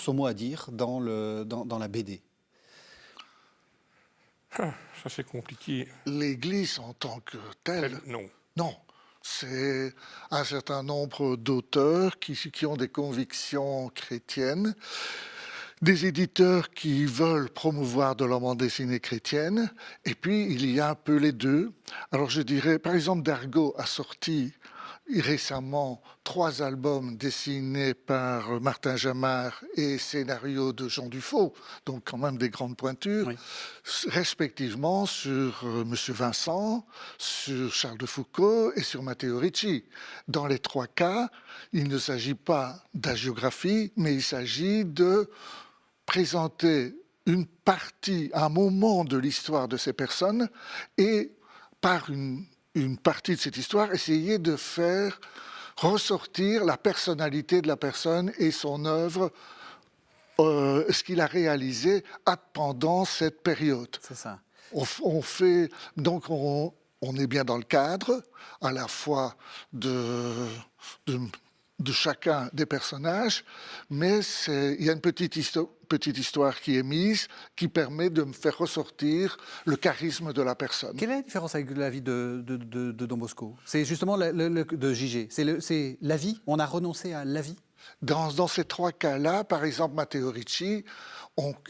son mot à dire dans la BD? Ça, c'est compliqué. L'Église en tant que telle? Non. Non. C'est un certain nombre d'auteurs qui ont des convictions chrétiennes, des éditeurs qui veulent promouvoir de la bande dessinée chrétienne, et puis il y a un peu les deux. Alors je dirais, par exemple, Dargaud a sorti récemment 3 albums dessinés par Martin Jamard et scénario de Jean Dufaux, donc quand même des grandes pointures, Oui. respectivement sur Monsieur Vincent, sur Charles de Foucault et sur Matteo Ricci. Dans les 3 cas, il ne s'agit pas d'hagiographie, mais il s'agit de présenter une partie, un moment de l'histoire de ces personnes et par une partie de cette histoire, essayer de faire ressortir la personnalité de la personne et son œuvre, ce qu'il a réalisé pendant cette période. C'est ça. On fait donc on est bien dans le cadre à la fois de chacun des personnages, mais il y a une petite histoire qui est mise, qui permet de me faire ressortir le charisme de la personne. Quelle est la différence avec la vie de Don Bosco? C'est justement de Gigé. C'est la vie. On a renoncé à la vie. Dans ces 3 cas-là, par exemple, Matteo Ricci,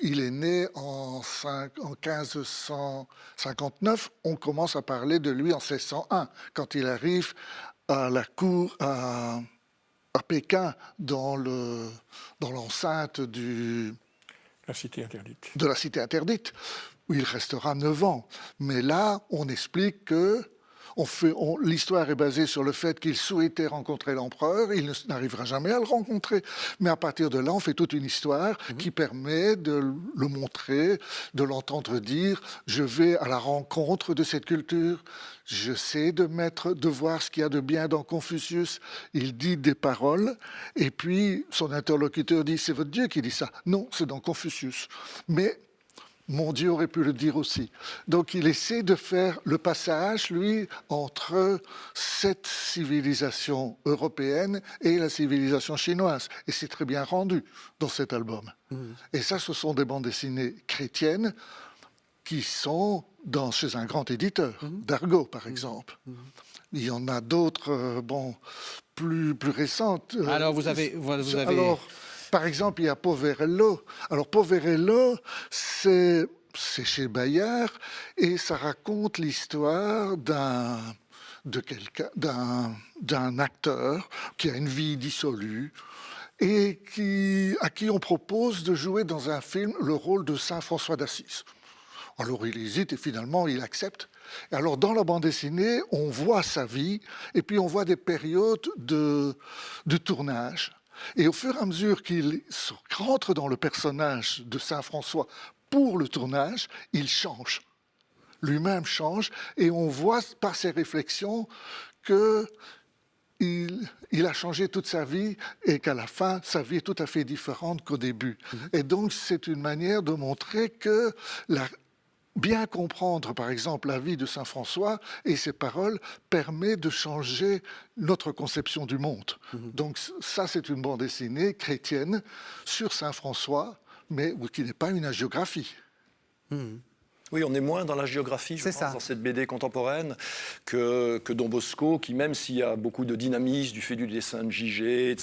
il est né en 1559. On commence à parler de lui en 1601, quand il arrive à la cour à Pékin, dans l'enceinte de La cité interdite. la cité interdite, où il restera 9 ans. Mais là, on explique que l'histoire est basée sur le fait qu'il souhaitait rencontrer l'empereur, il n'arrivera jamais à le rencontrer. Mais à partir de là, on fait toute une histoire qui permet de le montrer, de l'entendre dire « je vais à la rencontre de cette culture, j'essaie de voir ce qu'il y a de bien dans Confucius ». Il dit des paroles, et puis son interlocuteur dit « c'est votre Dieu qui dit ça ». Non, c'est dans Confucius. Mais mon Dieu aurait pu le dire aussi. Donc il essaie de faire le passage, lui, entre cette civilisation européenne et la civilisation chinoise. Et c'est très bien rendu dans cet album. Et ça, ce sont des bandes dessinées chrétiennes qui sont chez un grand éditeur, Dargaud par exemple. Il y en a d'autres, plus récentes. Alors vous avez... Alors, par exemple, il y a Poverello. Alors, Poverello, c'est chez Bayard, et ça raconte l'histoire d'un acteur qui a une vie dissolue et à qui on propose de jouer dans un film le rôle de Saint François d'Assise. Alors, il hésite et finalement, il accepte. Et alors, dans la bande dessinée, on voit sa vie et puis on voit des périodes de tournage. Et au fur et à mesure qu'il rentre dans le personnage de Saint François pour le tournage, il change. Lui-même change, et on voit par ses réflexions qu'il a changé toute sa vie et qu'à la fin, sa vie est tout à fait différente qu'au début. Et donc, c'est une manière de montrer que bien comprendre, par exemple, la vie de Saint François et ses paroles permet de changer notre conception du monde. Donc ça, c'est une bande dessinée chrétienne sur Saint François, mais qui n'est pas une hagiographie. Oui, on est moins dans la géographie, je pense, dans cette BD contemporaine que Don Bosco, qui, même s'il y a beaucoup de dynamisme du fait du dessin de Gigé, de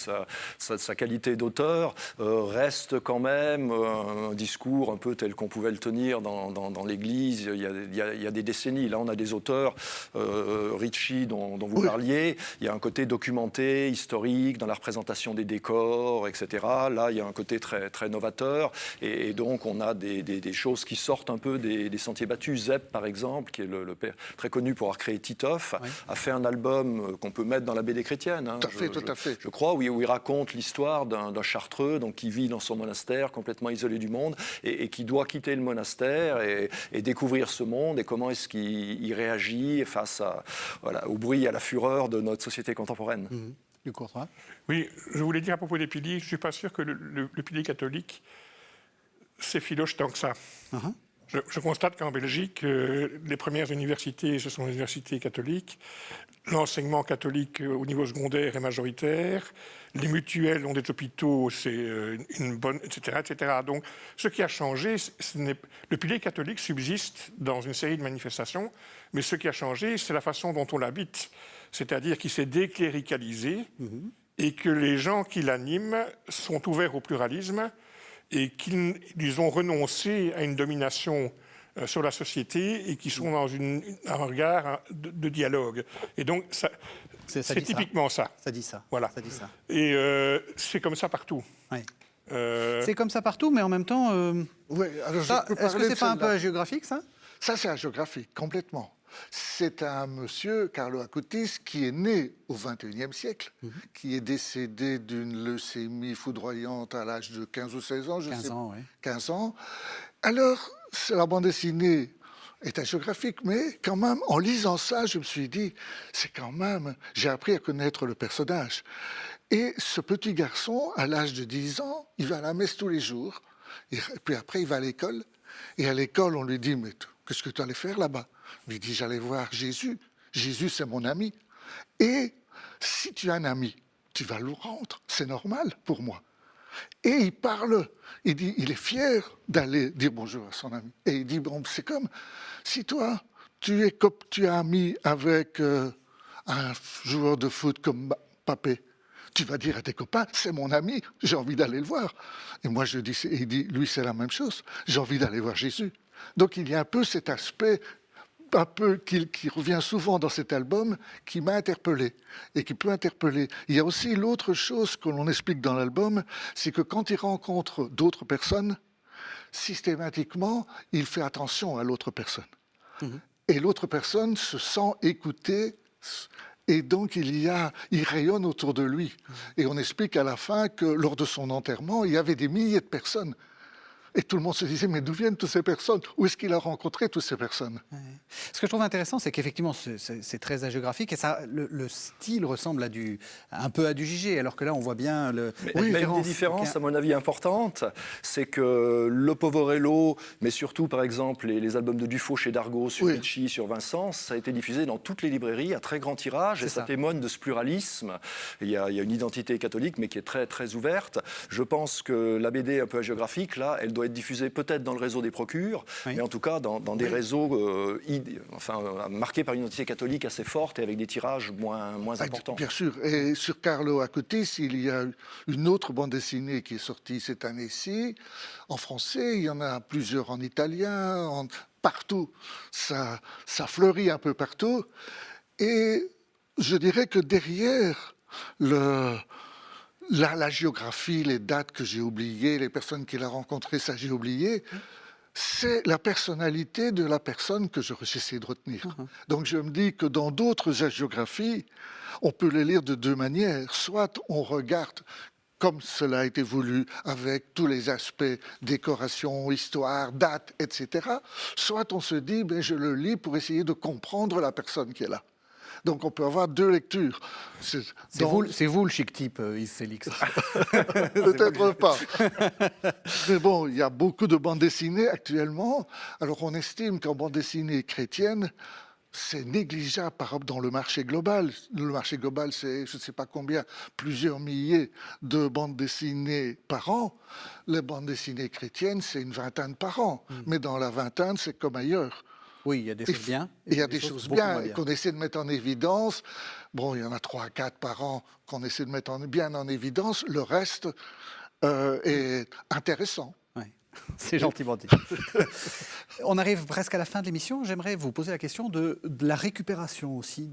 sa qualité d'auteur, reste quand même un discours un peu tel qu'on pouvait le tenir dans l'Église il y a des décennies. Là, on a des auteurs, Ricci, dont vous parliez, il y a un côté documenté, historique, dans la représentation des décors, etc. Là, il y a un côté très, très novateur, et donc on a des choses qui sortent un peu des sentiers battus. Zepp, par exemple, qui est le père très connu pour avoir créé Titeuf, a fait un album qu'on peut mettre dans la BD chrétienne. Tout à fait. Je crois, où il raconte l'histoire d'un Chartreux qui vit dans son monastère, complètement isolé du monde, et qui doit quitter le monastère et découvrir ce monde, et comment est-ce qu'il réagit face au bruit et à la fureur de notre société contemporaine. Du Courtois. Oui, je voulais dire à propos des piliers, je ne suis pas sûr que le pilier catholique s'effiloche tant que ça. Je constate qu'en Belgique, les premières universités, ce sont les universités catholiques. L'enseignement catholique au niveau secondaire est majoritaire. Les mutuelles ont des hôpitaux, c'est une bonne, etc., etc. Donc, ce qui a changé, le pilier catholique subsiste dans une série de manifestations, mais ce qui a changé, c'est la façon dont on l'habite. C'est-à-dire qu'il s'est décléricalisé et que les gens qui l'animent sont ouverts au pluralisme et qu'ils ont renoncé à une domination sur la société et qui sont dans un regard de dialogue. Et donc, Ça C'est dit ça. typiquement ça. Ça dit ça. Voilà. Ça dit ça. Et c'est comme ça partout. Ouais. Euh, C'est comme ça partout, mais en même temps, Oui, alors ça, je peux est-ce que parler c'est de pas un peu celle-là. hagiographique, ça? Ça, c'est hagiographique, complètement. C'est un monsieur, Carlo Acutis, qui est né au XXIe siècle, qui est décédé d'une leucémie foudroyante à l'âge de 15 ou 16 ans, 15 ans, oui. 15 ans. Alors, la bande dessinée est hagiographique, mais quand même, en lisant ça, je me suis dit, c'est quand même, j'ai appris à connaître le personnage. Et ce petit garçon, à l'âge de 10 ans, il va à la messe tous les jours, et puis après, il va à l'école. Et à l'école, on lui dit, mais qu'est-ce que tu allais faire là-bas? Il dit, j'allais voir Jésus. Jésus, c'est mon ami. Et si tu as un ami, tu vas le rendre. C'est normal pour moi. Et il parle, il dit, il est fier d'aller dire bonjour à son ami. Et il dit, bon, c'est comme si toi, tu es ami avec un joueur de foot comme Mbappé. Tu vas dire à tes copains, c'est mon ami, j'ai envie d'aller le voir. Et moi, je dis, il dit, lui, c'est la même chose, j'ai envie d'aller voir Jésus. Donc, il y a un peu cet aspect, un peu qui revient souvent dans cet album, qui m'a interpellé et qui peut interpeller. Il y a aussi l'autre chose que l'on explique dans l'album, c'est que quand il rencontre d'autres personnes, systématiquement, il fait attention à l'autre personne. Et l'autre personne se sent écoutée. Et donc, il rayonne autour de lui. Et on explique à la fin que lors de son enterrement, il y avait des milliers de personnes. Et tout le monde se disait, mais d'où viennent toutes ces personnes? Où est-ce qu'il a rencontré toutes ces personnes? Ce que je trouve intéressant, c'est qu'effectivement, c'est très hagiographique et ça, le style ressemble un peu à du JG, alors que là, on voit bien Même des différences, à mon avis, importantes. C'est que le Poverello, mais surtout, par exemple, les albums de Dufaux chez Dargaud, sur Ricci, sur Vincent, ça a été diffusé dans toutes les librairies à très grand tirage, et ça témoigne de ce pluralisme. Il y a une identité catholique, mais qui est très, très ouverte. Je pense que la BD un peu hagiographique, là, elle doit être diffusée peut-être dans le réseau des procures, mais en tout cas dans des réseaux marqués par une identité catholique assez forte et avec des tirages moins importants. Bien sûr. Et sur Carlo Acutis, il y a une autre bande dessinée qui est sortie cette année-ci. En français, il y en a plusieurs en italien, partout. Ça fleurit un peu partout. Et je dirais que derrière la géographie, les dates que j'ai oubliées, les personnes qu'il a rencontrées, ça j'ai oublié, c'est la personnalité de la personne que j'essaie de retenir. Donc je me dis que dans d'autres hagiographies, on peut les lire de deux manières. Soit on regarde comme cela a été voulu, avec tous les aspects, décoration, histoire, date, etc. Soit on se dit, je le lis pour essayer de comprendre la personne qui est là. Donc on peut avoir deux lectures. C'est vous le chic type, Yves Félix. Peut-être pas. Mais bon, il y a beaucoup de bandes dessinées actuellement. Alors on estime qu'en bande dessinée chrétienne, c'est négligeable par exemple dans le marché global. Le marché global, c'est je ne sais pas combien, plusieurs milliers de bandes dessinées par an. Les bandes dessinées chrétiennes, c'est une vingtaine par an. Mais dans la vingtaine, c'est comme ailleurs. Oui, il y a des choses bien. Il y a des choses bien qu'on essaie de mettre en évidence. Bon, il y en a 3 à 4 par an qu'on essaie de mettre bien en évidence. Le reste est intéressant. Oui, c'est gentiment dit. On arrive presque à la fin de l'émission. J'aimerais vous poser la question de la récupération aussi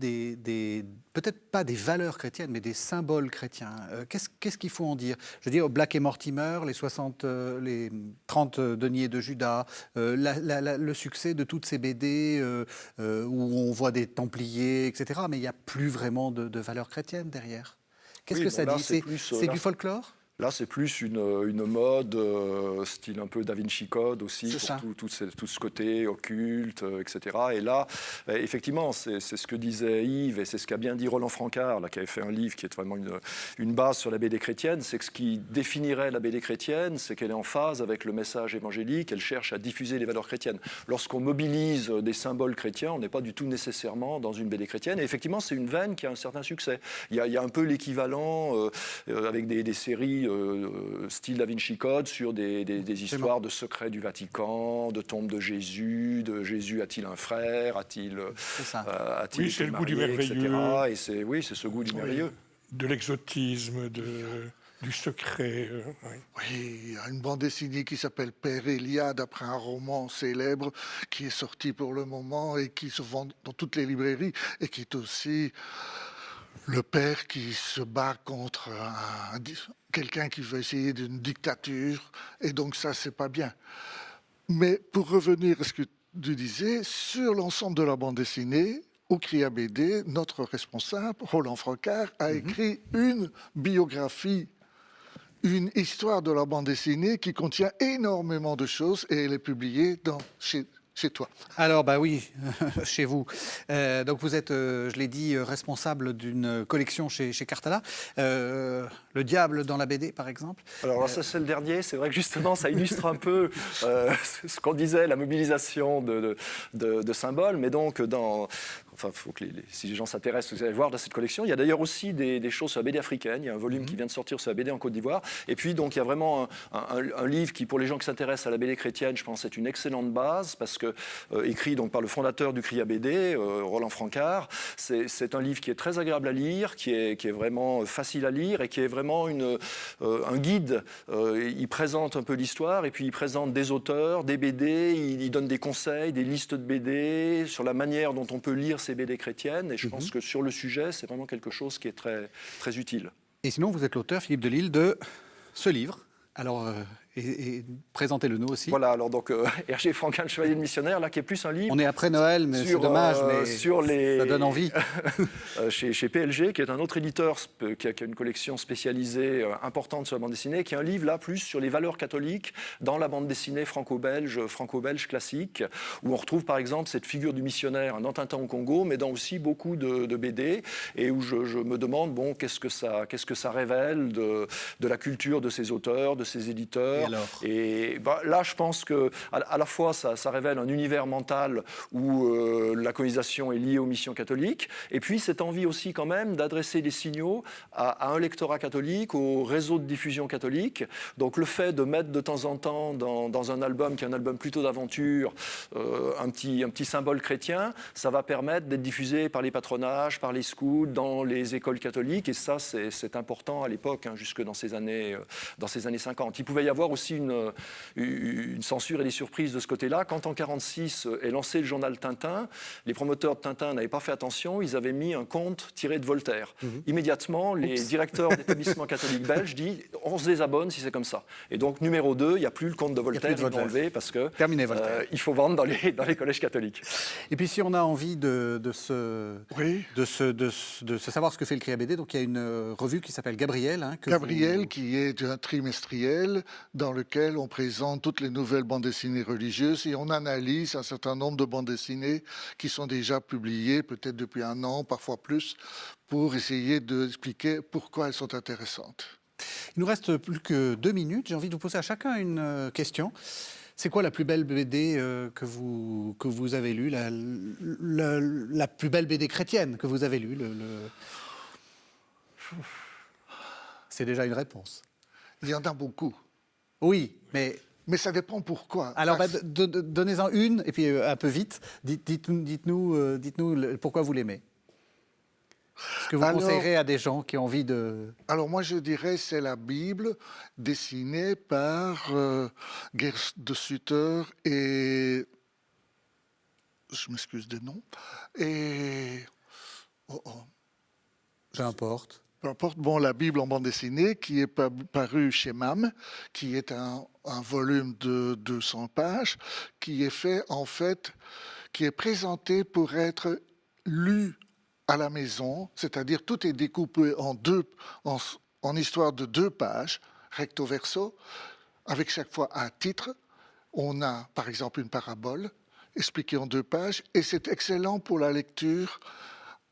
peut-être pas des valeurs chrétiennes, mais des symboles chrétiens. Qu'est-ce qu'il faut en dire? Je veux dire, Black et Mortimer, les 30 deniers de Judas, le succès de toutes ces BD où on voit des Templiers, etc. Mais il n'y a plus vraiment de valeurs chrétiennes derrière. Qu'est-ce que ça dit? C'est du folklore? Là, c'est plus une mode, style un peu Da Vinci Code aussi, pour tout ce côté occulte, etc. Et là, effectivement, c'est ce que disait Yves, et c'est ce qu'a bien dit Roland Francard, là, qui avait fait un livre qui est vraiment une base sur la BD chrétienne, c'est que ce qui définirait la BD chrétienne, c'est qu'elle est en phase avec le message évangélique, elle cherche à diffuser les valeurs chrétiennes. Lorsqu'on mobilise des symboles chrétiens, on n'est pas du tout nécessairement dans une BD chrétienne, et effectivement, c'est une veine qui a un certain succès. Il y a un peu l'équivalent avec des séries style Da Vinci Code sur des histoires de secrets du Vatican, de tombe de Jésus a-t-il un frère, a-t-il oui, c'est le goût du merveilleux, et c'est ce goût du merveilleux, de l'exotisme, du secret. Oui, il y a une bande dessinée qui s'appelle Père Elia, d'après un roman célèbre qui est sorti pour le moment et qui se vend dans toutes les librairies et qui est aussi le père qui se bat contre quelqu'un qui veut essayer d'une dictature, et donc ça, c'est pas bien. Mais pour revenir à ce que tu disais, sur l'ensemble de la bande dessinée, au CRIA BD, notre responsable, Roland Francard, a écrit une biographie, une histoire de la bande dessinée qui contient énormément de choses, et elle est publiée chez toi. Alors, bah oui, chez vous. Donc, vous êtes, je l'ai dit, responsable d'une collection chez Cartala. Le diable dans la BD, par exemple. Alors là, ça, c'est le dernier. C'est vrai que justement, ça illustre un peu ce qu'on disait, la mobilisation de symboles. Mais donc, enfin, faut que si les gens s'intéressent, vous allez voir dans cette collection. Il y a d'ailleurs aussi des choses sur la BD africaine. Il y a un volume qui vient de sortir sur la BD en Côte d'Ivoire. Et puis, donc, il y a vraiment un livre qui, pour les gens qui s'intéressent à la BD chrétienne, je pense, est une excellente base parce que écrit donc par le fondateur du CRIA BD, Roland Francard. C'est un livre qui est très agréable à lire, qui est vraiment facile à lire et qui est vraiment un guide. Il présente un peu l'histoire et puis il présente des auteurs, des BD, il donne des conseils, des listes de BD sur la manière dont on peut lire ces BD chrétiennes. Et je pense que sur le sujet, c'est vraiment quelque chose qui est très, très utile. Et sinon, vous êtes l'auteur, Philippe Delisle, de ce livre. Alors, et présentez-le nous aussi. Voilà, alors donc Hergé Franquin, le Chevalier de Missionnaire, là qui est plus un livre. On est après Noël, mais c'est dommage, mais ça donne envie. chez PLG, qui est un autre éditeur qui a une collection spécialisée importante sur la bande dessinée, qui est un livre là plus sur les valeurs catholiques dans la bande dessinée franco-belge classique, où on retrouve par exemple cette figure du missionnaire dans Tintin au Congo, mais dans aussi beaucoup de BD, et où je me demande bon, qu'est-ce que ça révèle de la culture de ces auteurs, de ces éditeurs. Et bah, là, je pense que à la fois ça révèle un univers mental où la colonisation est liée aux missions catholiques, et puis cette envie aussi quand même d'adresser des signaux à un lectorat catholique, au réseau de diffusion catholique. Donc le fait de mettre de temps en temps dans un album qui est un album plutôt d'aventure, un petit symbole chrétien, ça va permettre d'être diffusé par les patronages, par les scouts, dans les écoles catholiques, et ça c'est important à l'époque, hein, jusque dans ces années 50. Il pouvait y avoir aussi une censure et des surprises de ce côté-là. Quand en 1946 est lancé le journal Tintin, les promoteurs de Tintin n'avaient pas fait attention, ils avaient mis un conte tiré de Voltaire. Immédiatement, les directeurs d'établissements catholiques belges disent « on se désabonne si c'est comme ça ». Et donc, numéro 2, il n'y a plus le conte de Voltaire, ils l'ont enlevé parce que il faut vendre dans les collèges catholiques. Et puis, si on a envie de savoir ce que fait le CRIA BD, donc il y a une revue qui s'appelle Gabriel. Hein, qui est un trimestriel dans lequel on présente toutes les nouvelles bandes dessinées religieuses et on analyse un certain nombre de bandes dessinées qui sont déjà publiées, peut-être depuis 1 an, parfois plus, pour essayer d'expliquer pourquoi elles sont intéressantes. Il nous reste plus que 2 minutes. J'ai envie de vous poser à chacun une question. C'est quoi la plus belle BD que vous avez lue, la plus belle BD chrétienne que vous avez lue C'est déjà une réponse. Il y en a beaucoup. Oui, mais ça dépend pourquoi. Alors, donnez-en une, et puis un peu vite. Dites-nous pourquoi vous l'aimez. Ce que vous conseillerez à des gens qui ont envie de... Alors moi, je dirais c'est la Bible dessinée par Gerd de Sutter et... Je m'excuse des noms. Et... Peu importe. Peu importe. Bon, la Bible en bande dessinée qui est parue chez MAM, qui est un volume de 200 pages, qui est fait en fait, qui est présenté pour être lu à la maison, c'est-à-dire tout est découpé en histoire de 2 pages, recto verso, avec chaque fois un titre. On a par exemple une parabole expliquée en 2 pages, et c'est excellent pour la lecture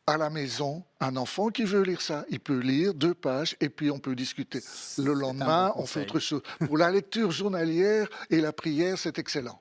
à la maison. Un enfant qui veut lire ça, il peut lire 2 pages et puis on peut discuter. Le lendemain, on fait autre chose. Pour la lecture journalière et la prière, c'est excellent.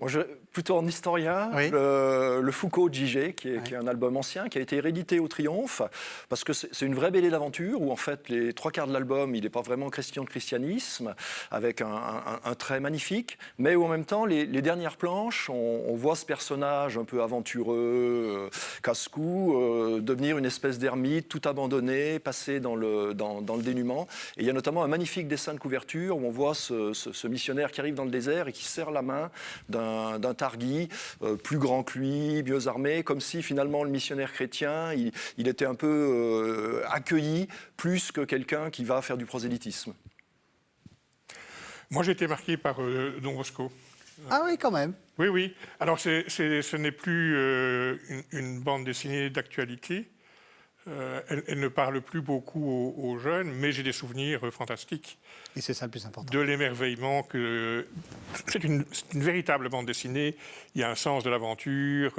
Moi, plutôt en historien, oui. Le Foucault de J.G., qui est un album ancien, qui a été réédité au Triomphe, parce que c'est une vraie BD d'aventure, où en fait, les 3/4 de l'album, il n'est pas vraiment question de christianisme, avec un trait magnifique, mais où en même temps, les dernières planches, on voit ce personnage un peu aventureux, casse-cou, devenir une espèce d'ermite, tout abandonné, passer dans le dénuement. Et il y a notamment un magnifique dessin de couverture, où on voit ce missionnaire qui arrive dans le désert et qui serre la main d'un Targui, plus grand que lui, mieux armé, comme si finalement le missionnaire chrétien, il était un peu accueilli plus que quelqu'un qui va faire du prosélytisme. Moi, j'ai été marqué par Don Bosco. Ah oui, quand même. Oui, oui. Alors, ce n'est plus une bande dessinée d'actualité. Elle ne parle plus beaucoup aux jeunes, mais j'ai des souvenirs fantastiques. Et c'est ça le plus important. De l'émerveillement que... C'est une véritable bande dessinée. Il y a un sens de l'aventure,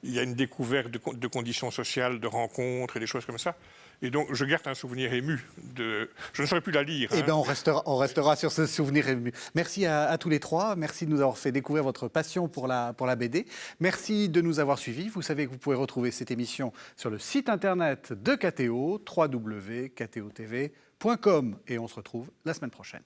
il y a une découverte de conditions sociales, de rencontres et des choses comme ça. Et donc, je garde un souvenir ému. Je ne saurais plus la lire. Eh bien, on restera sur ce souvenir ému. Merci à tous les trois. Merci de nous avoir fait découvrir votre passion pour la BD. Merci de nous avoir suivis. Vous savez que vous pouvez retrouver cette émission sur le site internet de KTO, www.ktotv.com. Et on se retrouve la semaine prochaine.